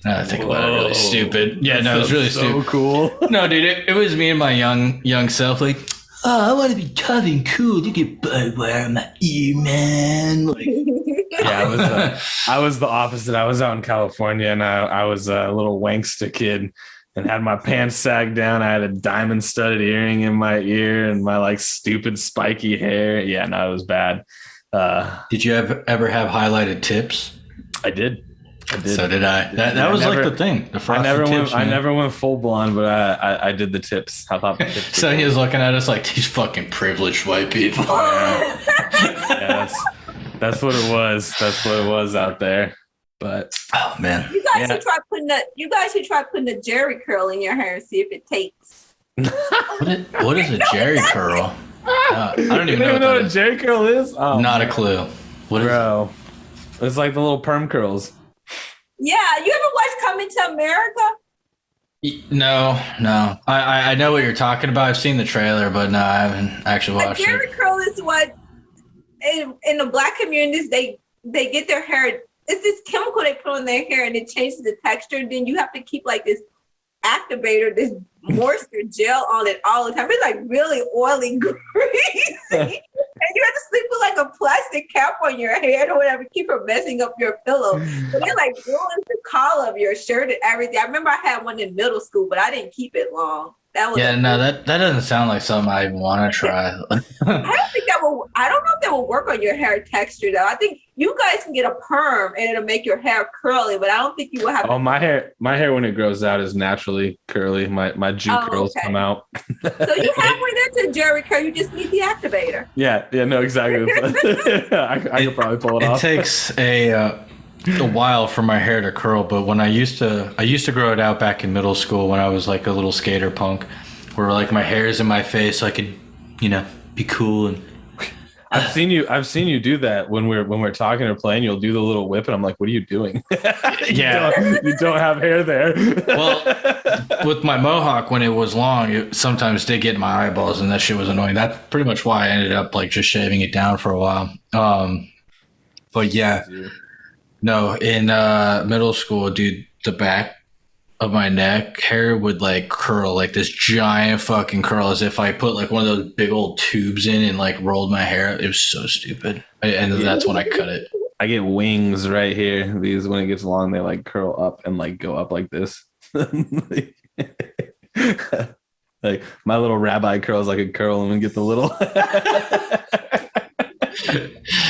now I think about it, really stupid. Yeah, no, it was really stupid. So cool. No, dude, it was me and my young self, like, oh, I want to be tough and cool. You get barbed wire in my ear, man. Like, yeah, I was the opposite. I was out in California, and I was a little wankster kid, and had my pants sagged down. I had a diamond studded earring in my ear, and my like stupid spiky hair. Yeah, no, it was bad. did you ever have highlighted tips? I did. So did I. That was like the thing. The frosted tips. I never went full blonde, but I did the tips. I thought the tips. So he was looking at us like these fucking privileged white people. Yeah, that's what it was. That's what it was out there. But oh man, You guys should try putting a Jerry curl in your hair and see if it takes. what is a Jerry curl? I don't even know what a Jerry curl is. Oh, not a clue. What is bro? It's like the little perm curls. Yeah, you ever watch Coming to America? No. I know what you're talking about. I've seen the trailer, but no, I haven't actually watched A Jerry it. curl is what in the black communities they get their hair. It's this chemical they put on their hair and it changes the texture. Then you have to keep like this activator, this moisture gel on it all the time. It's like really oily, greasy. And you have to sleep with like a plastic cap on your head or whatever, keep from messing up your pillow. But it like ruins the collar of your shirt and everything. I remember I had one in middle school, but I didn't keep it long. That doesn't sound like something I want to try. I don't know if that will work on your hair texture though. I think you guys can get a perm and it'll make your hair curly, but I don't think you will have. Oh, my hair when it grows out is naturally curly. My Jew curls come out. So you halfway there to Jerry curl. You just need the activator. Yeah, no, exactly. I could probably pull it off. It takes a while for my hair to curl, but when I used to grow it out back in middle school when I was like a little skater punk, where like my hair is in my face, so I could, be cool. And I've seen you do that when we're talking or playing. You'll do the little whip, and I'm like, "What are you doing?" Yeah, you don't have hair there. Well, with my mohawk when it was long, it sometimes did get in my eyeballs, and that shit was annoying. That's pretty much why I ended up like just shaving it down for a while. But yeah. No, in middle school, dude, the back of my neck hair would like curl like this giant fucking curl as if I put like one of those big old tubes in and like rolled my hair. It was so stupid. And that's when I cut it. I get wings right here. These, when it gets long, they like curl up and like go up like this. Like my little rabbi curls, I could curl them and get the little.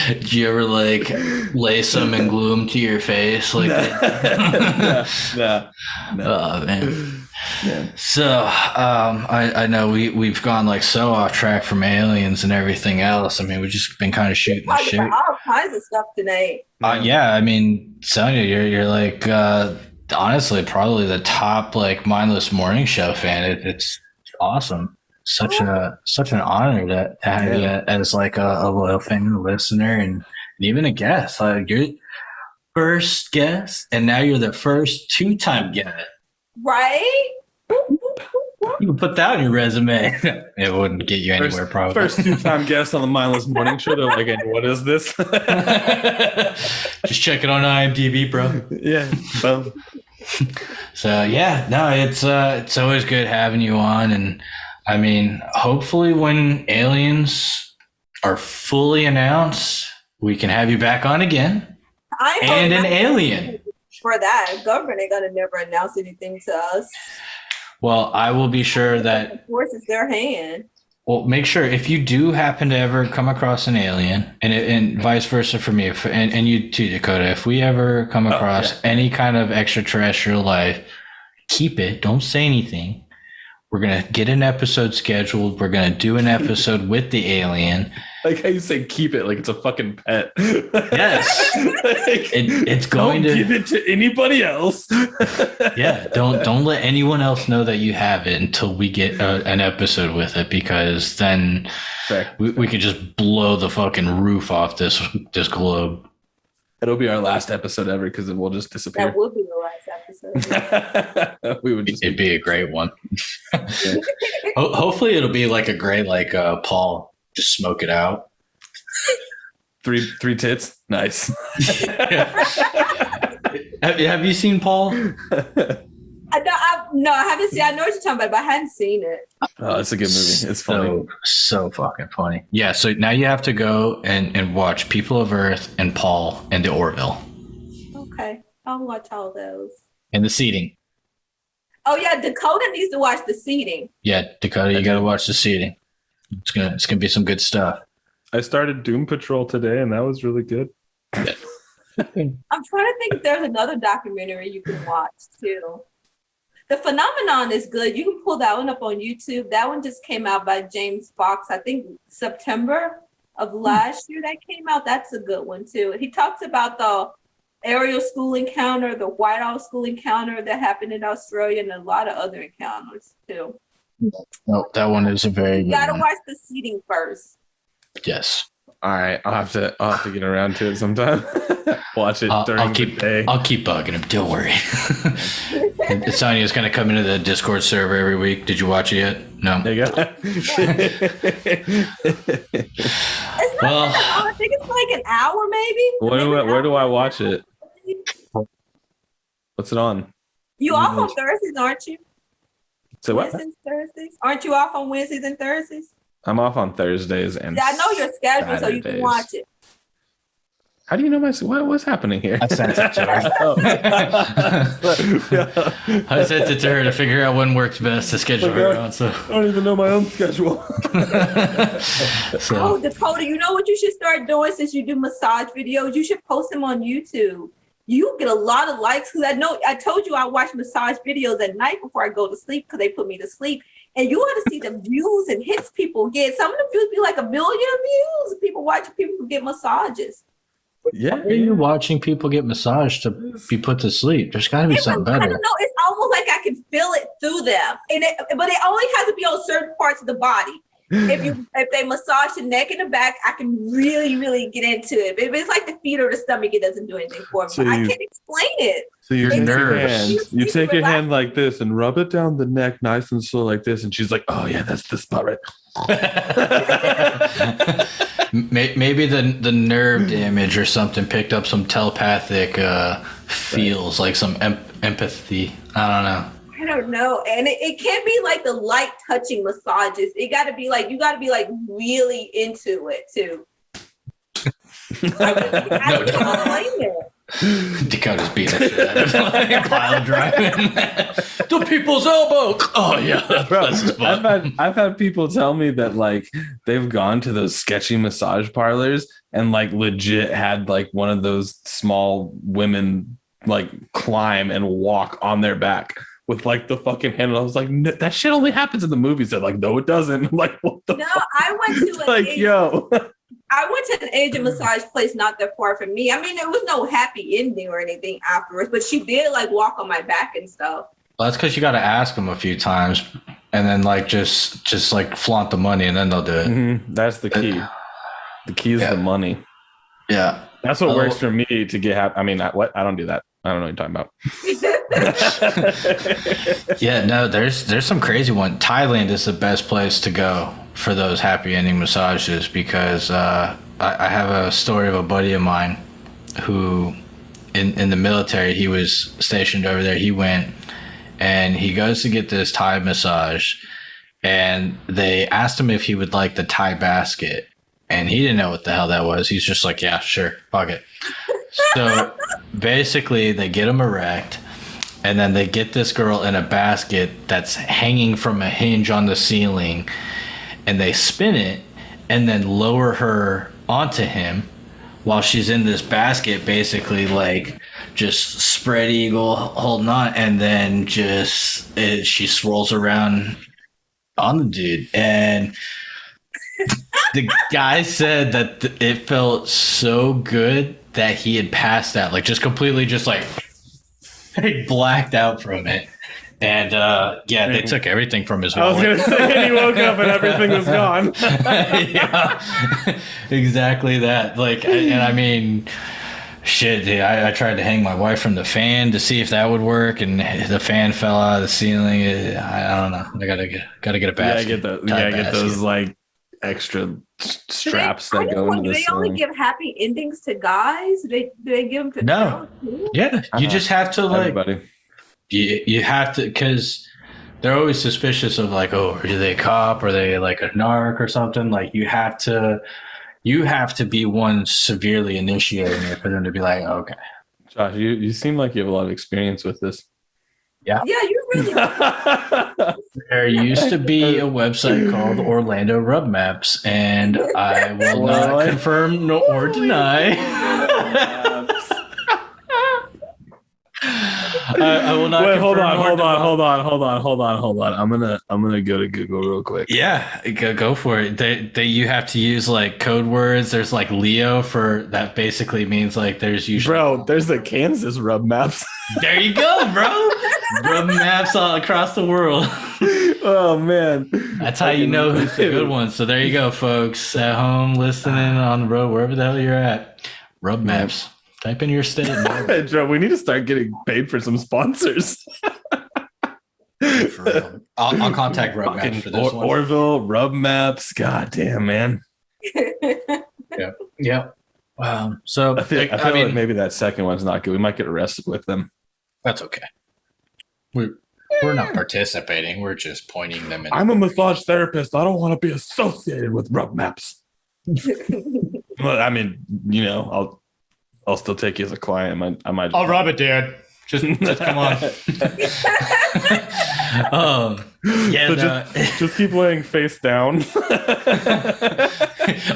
Did you ever like lace them and glue them to your face? Like, no. Oh man. Yeah. So I know we've gone like so off track from aliens and everything else. I mean, we've just been kind of shooting the shit. All kinds of stuff today. Yeah, I mean, Sonja, you're like honestly probably the top like mindless morning show fan. It's awesome. Such an honor to have you as like a loyal fan and listener and even a guest. Like you're first guest, and now you're the first 2-time guest. Right? You can put that on your resume. It wouldn't get you anywhere, probably. First 2-time guest on the Mindless Morning Show. They're like, what is this? Just check it on IMDb, bro. Yeah. Boom. So yeah, no, it's always good having you on, and I mean, hopefully when aliens are fully announced, we can have you back on again. And an alien. For that, government ain't gonna never announce anything to us. Well, I will be sure that. Of course, it's their hand. Well, make sure if you do happen to ever come across an alien, and vice versa for me, and you too, Dakota, if we ever come across any kind of extraterrestrial life, keep it. Don't say anything. We're going to get an episode scheduled. We're going to do an episode with the alien. Like how you say keep it like it's a fucking pet. Yes. It's going don't give it to anybody else. Yeah, don't let anyone else know that you have it until we get an episode with it, because then we could just blow the fucking roof off this globe. It'll be our last episode ever because it will just disappear. That would be the last episode. It'd be a great one. Yeah. Hopefully it'll be like a great Paul. Just smoke it out. Three tits. Nice. Have you seen Paul? No, I haven't seen. I know what you're talking about, but I hadn't seen it. Oh, it's a good movie. It's funny. So fucking funny. Yeah. So now you have to go and watch People of Earth and Paul and the Orville. Okay, I'll watch all those. And The Seeding. Oh yeah, Dakota needs to watch The Seeding. Yeah, Dakota, you got to watch The Seeding. It's gonna be some good stuff. I started Doom Patrol today, and that was really good. I'm trying to think if there's another documentary you can watch too. The Phenomenon is good. You can pull that one up on YouTube. That one just came out by James Fox. I think September of last year that came out. That's a good one too. He talks about the aerial school encounter, the White House school encounter that happened in Australia, and a lot of other encounters too. No, that one is a very good one. You gotta watch The Seeding first. Yes. All right, I'll have to get around to it sometime. Watch it during the day. I'll keep bugging him. Don't worry. Sonja's gonna come into the Discord server every week. Did you watch it yet? No. There you go. It's not that long. I think it's like an hour, maybe. Where do I watch it? What's it on? You off on Thursdays, aren't you? So what? Wednesdays, Thursdays? Aren't you off on Wednesdays and Thursdays? I'm off on Thursdays and I know your schedule, Saturdays. so you can watch it. How do you know what's happening here? I sent it to her. I sent it to her to figure out when works best to schedule her on. So I don't even know my own schedule. Oh, Dakota, you know what you should start doing since you do massage videos? You should post them on YouTube. You get a lot of likes because I told you I watch massage videos at night before I go to sleep because they put me to sleep. And you want to see the views and hits people get. Some of the views be like 1 million views. People watching people get massages. Yeah, why are you watching people get massaged to be put to sleep? There's got to be something better. I don't know. It's almost like I can feel it through them, but it only has to be on certain parts of the body. If they massage the neck and the back, I can really, really get into it. If it's like the feet or the stomach, it doesn't do anything for me. So I can't explain it. So your nerves. You take your hand like this and rub it down the neck nice and slow like this. And she's like, oh yeah, that's the spot right. Maybe the nerve damage or something picked up some telepathic feels, like some empathy. I don't know. I don't know. And it can't be like the light touching massages. It got to be like, you got to be like really into it too. I can't explain it. Dakota's beating the shit out of pile driving. The people's elbow. Oh yeah, bro. I've had people tell me that like they've gone to those sketchy massage parlors and like legit had like one of those small women like climb and walk on their back with like the fucking handle. I was like, no, that shit only happens in the movies. They're like, no, it doesn't. I'm like, what the? No, fuck? I went to I went to an Asian massage place not that far from me. I mean, there was no happy ending or anything afterwards, but she did like walk on my back and stuff. Well, that's because you got to ask them a few times, and then like just like flaunt the money, and then they'll do it. Mm-hmm. That's the key. The key is the money. Yeah, that's what works for me to get happy. I mean, I don't do that. I don't know what you're talking about. Yeah, no, there's some crazy one. Thailand is the best place to go for those happy ending massages because I have a story of a buddy of mine who in the military, he was stationed over there. He went and he goes to get this Thai massage and they asked him if he would like the Thai basket. And he didn't know what the hell that was. He's just like, yeah, sure, fuck it. So basically, they get him erect, and then they get this girl in a basket that's hanging from a hinge on the ceiling, and they spin it and then lower her onto him while she's in this basket, basically like just spread eagle holding on, and then she swirls around on the dude. And the guy said that it felt so good that he had passed out, like just completely just like blacked out from it. And they took everything from his wallet. I was gonna say, he woke up and everything was gone. Yeah, exactly that. Like, and I mean, shit, dude, I tried to hang my wife from the fan to see if that would work, and the fan fell out of the ceiling. I don't know. I gotta get a basket. Get those like extra straps that go into the ceiling. Do they only give happy endings to guys? Do they give them to girls too? Yeah, you just have to like. Everybody. You have to, because they're always suspicious of like, oh, are they a cop? Are they like a narc or something? Like you have to be one severely initiating it for them to be like, oh, okay. Josh, you seem like you have a lot of experience with this. Yeah. Yeah, you really. There used to be a website called Orlando Rub Maps, and I will not confirm nor deny. I will not. Wait, hold on. I'm gonna go to Google real quick. Yeah, go for it. You have to use like code words. There's like Leo for that. Basically means like there's usually. Bro, there's the Kansas Rub Maps. There you go, bro. Rub maps all across the world. Oh man, that's how you know who's the good one. So there you go, folks at home listening on the road, wherever the hell you're at. Rub maps. Type in your state. Joe, we need to start getting paid for some sponsors. For real. I'll contact Rub Maps for this one. Orville, Rub Maps. God damn, man. Yeah. So I feel like maybe that second one's not good. We might get arrested with them. That's okay. We're not participating. We're just pointing them in. I'm a massage therapist. I don't want to be associated with Rub Maps. Well, I mean, I'll still take you as a client. I might. I'll rub it, dude. Just come on. Just keep laying face down.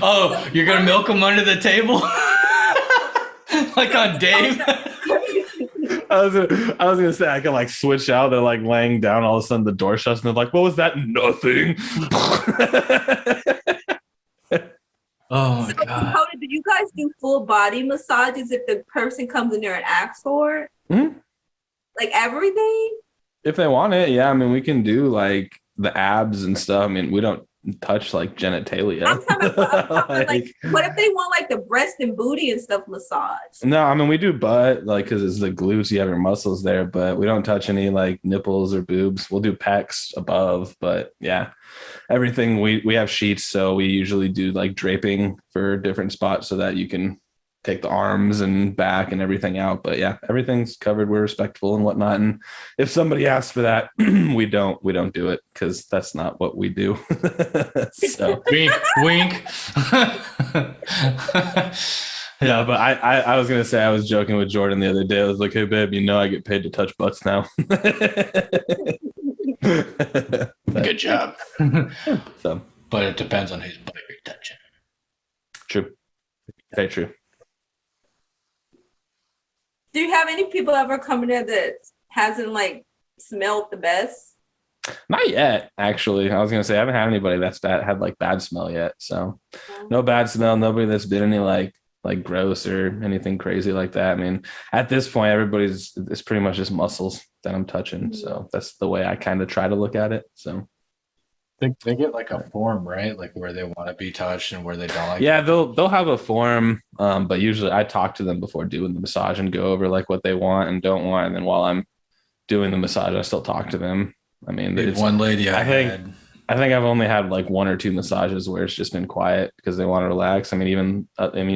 Oh, you're gonna milk them under the table, like on Dave. I was gonna say I can like switch out. They're like laying down. All of a sudden the door shuts, and they're like, "What was that? Nothing." Oh my god! Dakota, do you guys do full body massages if the person comes in there and asks for it? Mm-hmm. Like everything? If they want it, yeah. I mean, we can do like the abs and stuff. I mean, we don't touch like genitalia. I'm talking like, what if they want like the breast and booty and stuff massage? No, I mean we do butt, like because it's the glutes, you have your muscles there, but we don't touch any like nipples or boobs. We'll do pecs above, but yeah, everything we have sheets, so we usually do like draping for different spots so that you can take the arms and back and everything out. But yeah, everything's covered. We're respectful and whatnot. And if somebody asks for that, we don't do it because that's not what we do. So wink. Yeah, but I was gonna say I was joking with Jordan the other day. I was like, hey babe, I get paid to touch butts now. Good job. So, but it depends on whose butt you're touching. True. Very true. Do you have any people ever come in there that hasn't like smelled the best? Not yet, actually. I was gonna say I haven't had anybody that's had like bad smell yet. So no bad smell, nobody that's been any like gross or anything crazy like that. I mean, at this point, it's pretty much just muscles that I'm touching. So that's the way I kind of try to look at it. So they get like a form, right? Like where they want to be touched and where they don't like. Yeah, they'll have a form, but usually I talk to them before doing the massage and go over like what they want and don't want, and then while I'm doing the massage, I still talk to them. I mean, it's one lady I think I've only had like one or two massages where it's just been quiet because they want to relax. I mean,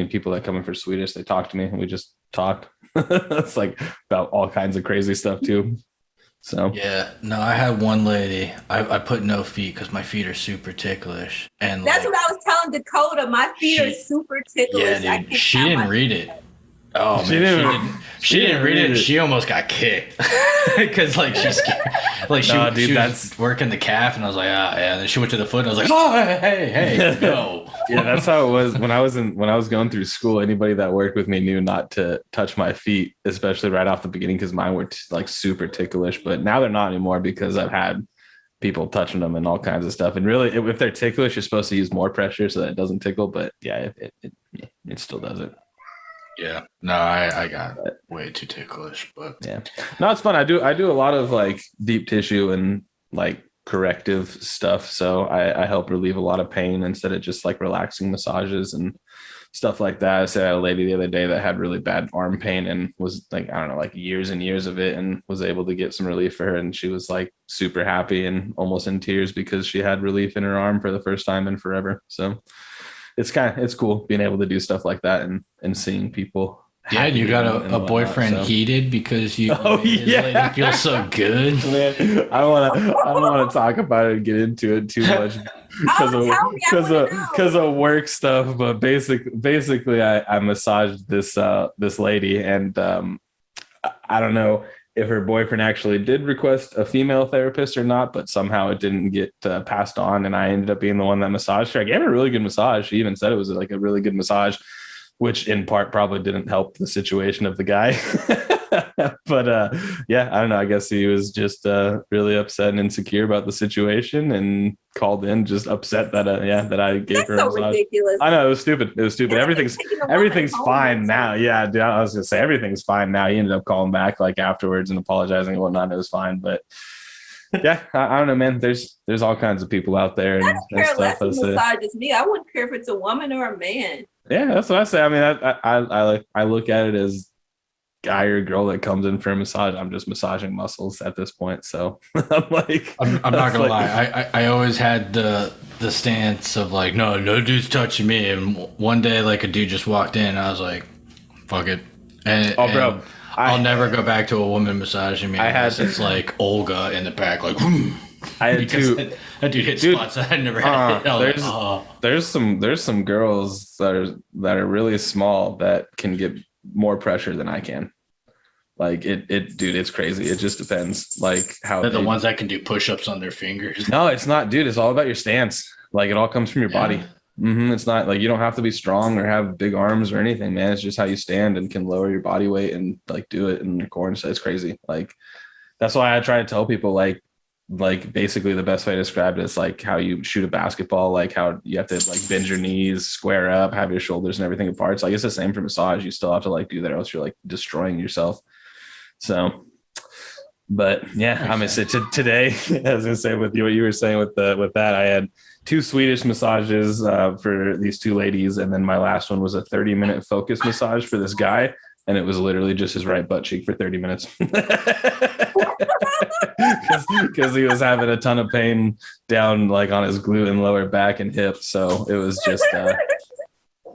people that come in for Swedish, they talk to me and we just talk. It's like about all kinds of crazy stuff too. So Yeah, no, I had one lady. I put no feet because my feet are super ticklish, and That's like, what I was telling Dakota. My feet are she, super yeah, ticklish. I dude, can't she have didn't my read feet it. touched. Oh she man, she didn't. didn't. She didn't read it. She almost got kicked because like like No, dude, she that's was working the calf, and I was like, ah, yeah. And then she went to the foot, and I was like, oh, hey, no. yeah, that's how it was when I was going through school. Anybody that worked with me knew not to touch my feet, especially right off the beginning, because mine were like super ticklish. But now they're not anymore because I've had people touching them and all kinds of stuff. And really, if they're ticklish, you're supposed to use more pressure so that it doesn't tickle. But yeah, it still does it. Yeah, no, I got way too ticklish, but Yeah, no, it's fun. I do a lot of like deep tissue and like corrective stuff. So I help relieve a lot of pain instead of just like relaxing massages and stuff like that. I said I had a lady the other day that had really bad arm pain and was like, I don't know, like years and years of it, and was able to get some relief for her. And she was like super happy and almost in tears because she had relief in her arm for the first time in forever. So it's cool being able to do stuff like that and seeing people. yeah, you got and a whatnot, boyfriend so. heated because you Oh, made his yeah. lady feel so good. Man, I don't want to talk about it and get into it too much because Oh, tell me, I wanna know. of work stuff. But basically, I massaged this lady, and I don't know if her boyfriend actually did request a female therapist or not, but somehow it didn't get passed on, and I ended up being the one that massaged her. I gave her a really good massage. She even said it was like a really good massage, which in part probably didn't help the situation of the guy. But yeah, I don't know. I guess he was just really upset and insecure about the situation and called in just upset that that I gave That's her so a massage. ridiculous. I know, it was stupid. It was stupid. Yeah, Everything's taking a woman everything's home fine and now. stuff. Yeah, dude, I was gonna say everything's fine now. He ended up calling back like afterwards and apologizing and whatnot. It was fine, but yeah, I don't know, man. There's all kinds of people out there I and don't care less stuff. who That's it. massages me. I wouldn't care if it's a woman or a man. Yeah, that's what I say. I mean, I look at it as guy or girl that comes in for a massage. I'm just massaging muscles at this point. So I'm like, I'm not gonna lie. I always had the stance of like, no dude's touching me. And one day, like a dude just walked in, and I was like, fuck it. And bro, I'll never go back to a woman massaging me. It's like Olga in the back, like. I had two. That dude hit spots that I never had. There's some girls that are really small that can get more pressure than I can. Like dude, it's crazy. It just depends. Like how they're the ones that can do push-ups on their fingers. No, it's not, dude. It's all about your stance. Like it all comes from your body. It's not like you don't have to be strong or have big arms or anything, man. It's just how you stand and can lower your body weight and like do it in your core and stuff. It's crazy. Like that's why I try to tell people like basically the best way to describe it is like how you shoot a basketball, like how you have to like bend your knees, square up, have your shoulders and everything apart. So I guess the same for massage. You still have to like do that or else you're like destroying yourself. So, but yeah, I'm gonna say today, I was gonna say with you, what you were saying with that, I had 2 Swedish massages for these 2 ladies. And then my last one was a 30-minute focus massage for this guy. And it was literally just his right butt cheek for 30 minutes. Because he was having a ton of pain down like on his glute and lower back and hip. So it was just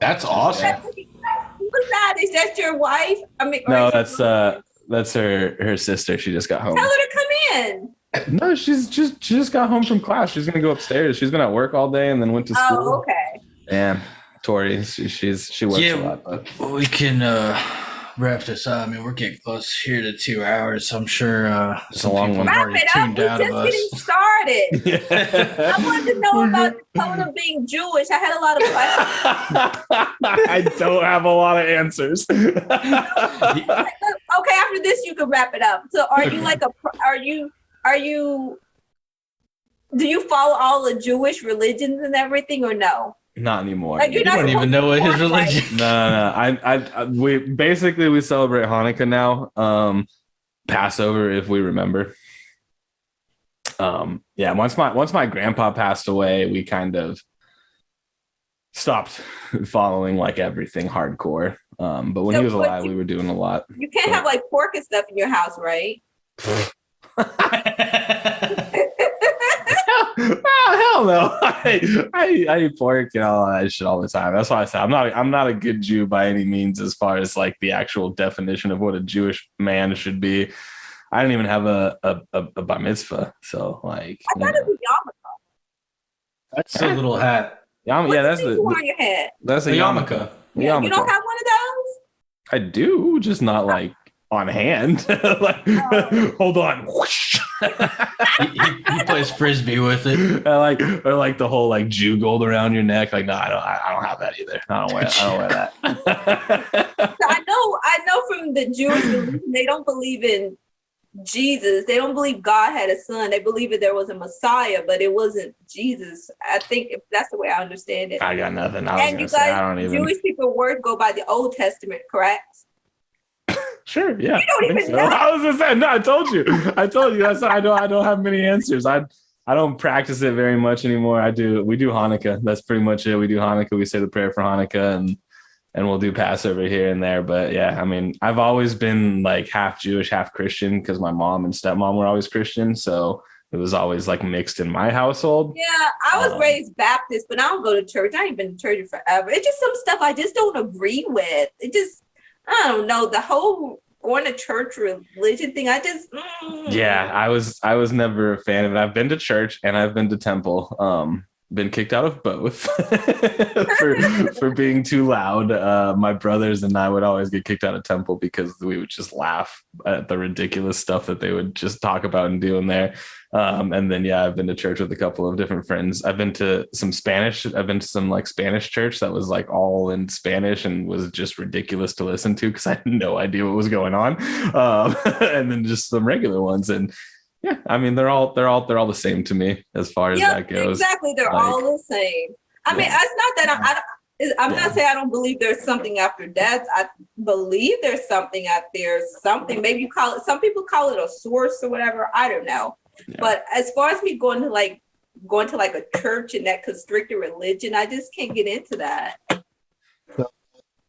that's awesome. Who's that? Is that your wife? I mean, no, that's her sister. She just got home. Tell her to come in. No, she just got home from class. She's gonna go upstairs. She's been at work all day and then went to school. Oh, okay. Yeah, Tori, she works a lot. But. We can wrap this up. I mean, we're getting close here to 2 hours. So I'm sure it's a long one. Wrap it up. We're just getting started. Yeah. I wanted to know about Dakota being Jewish. I had a lot of questions. I don't have a lot of answers. Okay, after this you can wrap it up. So are you do you follow all the Jewish religions and everything or no? Not anymore. Like, you don't even know what his religion. No. We celebrate Hanukkah now. Passover, if we remember. Yeah. Once my grandpa passed away, we kind of stopped following like everything hardcore. But when he was alive, we were doing a lot. You can't have like pork and stuff in your house, right? Hell no. I eat pork and all that shit all the time. That's why I said I'm not a good Jew by any means as far as like the actual definition of what a Jewish man should be. I didn't even have a bar mitzvah. So like, I thought it was yarmulke. That's a little hat. What yeah, do that's you think you wear on your head? that's a A yarmulke. yarmulke. Yeah, you don't Yarmulke. have one of those? I do, just not like on hand. Like, hold on. Whoosh. He plays frisbee with it. I like, or like the whole like Jew gold around your neck. Like, no, I don't have that either. I don't wear that. So I know from the Jewish religion, they don't believe in Jesus. They don't believe God had a son. They believe that there was a Messiah, but it wasn't Jesus. I think that's the way I understand it. I got nothing. I was And gonna you say I guys, don't even. Jewish people word go by the Old Testament, correct? Sure, yeah. You don't I think even so. know. I was gonna say no. I told you. That's I don't have many answers. I don't practice it very much anymore. We do Hanukkah. That's pretty much it. We do Hanukkah. We say the prayer for Hanukkah and we'll do Passover here and there. But yeah, I mean, I've always been like half Jewish, half Christian because my mom and stepmom were always Christian. So it was always like mixed in my household. Yeah, I was raised Baptist, but I don't go to church. I ain't been to church in forever. It's just some stuff I just don't agree with. I don't know, the whole going to church religion thing. Yeah, I was never a fan of it. I've been to church and I've been to temple. Been kicked out of both for being too loud. My brothers and I would always get kicked out of temple because we would just laugh at the ridiculous stuff that they would just talk about and do in there. And then yeah, I've been to church with a couple of different friends. I've been to some Spanish. I've been to some like Spanish church that was like all in Spanish and was just ridiculous to listen to because I had no idea what was going on. And then just some regular ones and. Yeah, I mean they're all the same to me as far as that goes. Exactly, they're all the same. I mean, it's not that I'm not saying I don't believe there's something after death. I believe there's something out there. Something maybe you call it. Some people call it a source or whatever. I don't know. Yeah. But as far as me going to like a church and that constricted religion, I just can't get into that.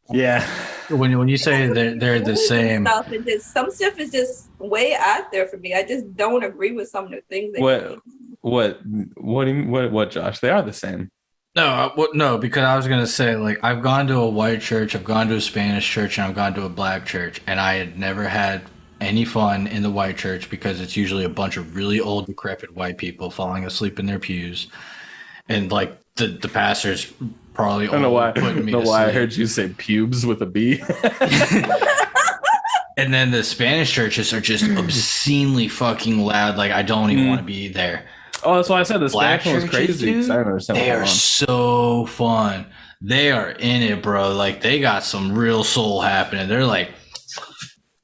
Yeah. When you say they're the same, some stuff is just way out there for me. I just don't agree with some of the things. What do you mean? What Josh? They are the same. No, because I was gonna say like I've gone to a white church, I've gone to a Spanish church, and I've gone to a black church, and I had never had any fun in the white church because it's usually a bunch of really old, decrepit white people falling asleep in their pews, and like the pastors. Probably I don't know why I heard you say pubes with a B. And then the Spanish churches are just obscenely fucking loud. Like I don't even want to be there. Oh, that's why I said the Spanish one was crazy. Dude, they are so fun. They are in it, bro. Like they got some real soul happening. They're like,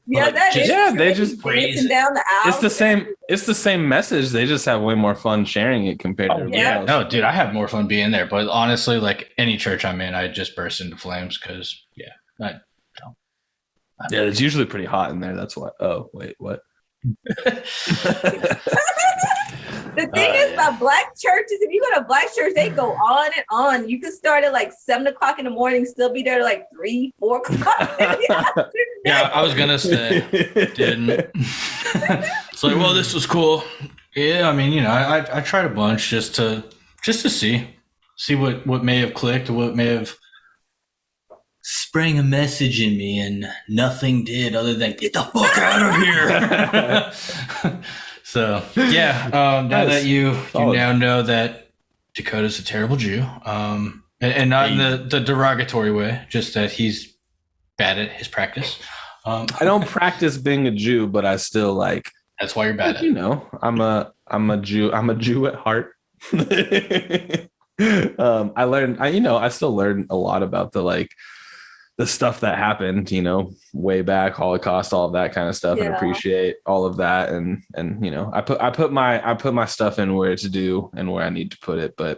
they just praise down the aisle. It's the same message. They just have way more fun sharing it compared to everybody else. No, dude, I have more fun being there. But honestly, like any church I'm in, I just burst into flames because it's usually pretty hot in there. That's why. Oh, wait, what? The thing is about black churches, if you go to a black church, they go on and on. You can start at like 7 o'clock in the morning, still be there like 3, 4 o'clock. Yeah, I was gonna say, didn't. It's like, well, this was cool. Yeah, I mean, I tried a bunch just to see what may have clicked, or what may have sprang a message in me, and nothing did other than get the fuck out of here. So yeah, now that you now know that Dakota's a terrible Jew, and not in the derogatory way, just that he's bad at his practice. I don't practice being a Jew, but I still like. That's why you're bad at it. I'm a Jew. I'm a Jew at heart. I still learn a lot about the stuff that happened, way back, Holocaust, all of that kind of stuff, and appreciate all of that. And I put my stuff in where it's due and where I need to put it. But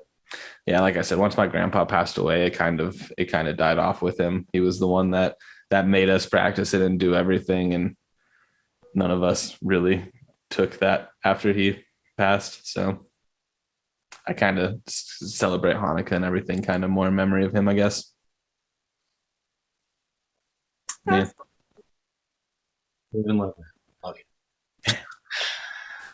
yeah, like I said, once my grandpa passed away, it kind of died off with him. He was the one that made us practice it and do everything. And none of us really took that after he passed. So I kind of celebrate Hanukkah and everything kind of more in memory of him, I guess. Yeah. Even love it.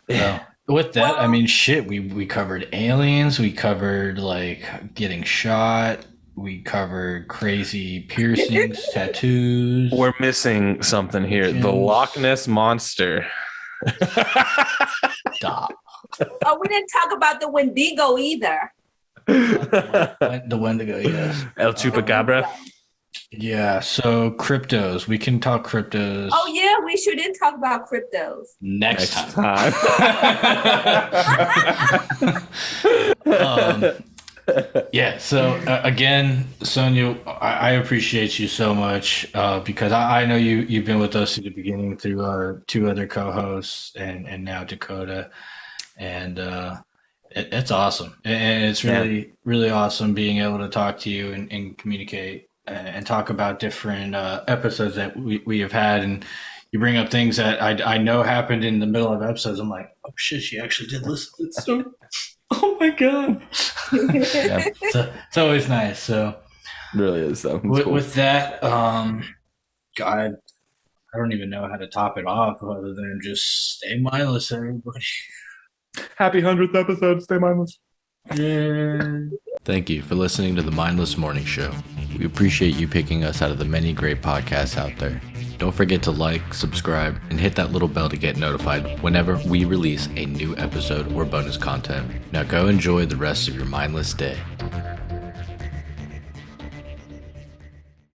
Yeah. So, with that, I mean, shit. We covered aliens. We covered like getting shot. We covered crazy piercings, tattoos. We're missing something here. The Loch Ness monster Stop. Oh, we didn't talk about the Wendigo either. The Wendigo, yes. El Chupacabra. Yeah, so cryptos. We can talk cryptos. Oh yeah, we sure did talk about cryptos. Next Next time. time. Yeah, so again, Sonja, I appreciate you so much because I know you've been with us at the beginning through our two other co-hosts and now Dakota. And it's awesome. And it's really, really awesome being able to talk to you and communicate and talk about different episodes that we have had. And you bring up things that I know happened in the middle of episodes. I'm like, oh shit, she actually did listen. It's so, oh my God. Yeah, So it's always nice. So it really is though. It's with, cool. with that, God, I don't even know how to top it off other than just stay mindless, everybody. Happy 100th episode. Stay mindless. Thank you for listening to the Mindless Morning Show. We appreciate you picking us out of the many great podcasts out there. Don't forget to like, subscribe, and hit that little bell to get notified whenever we release a new episode or bonus content. Now go enjoy the rest of your mindless day.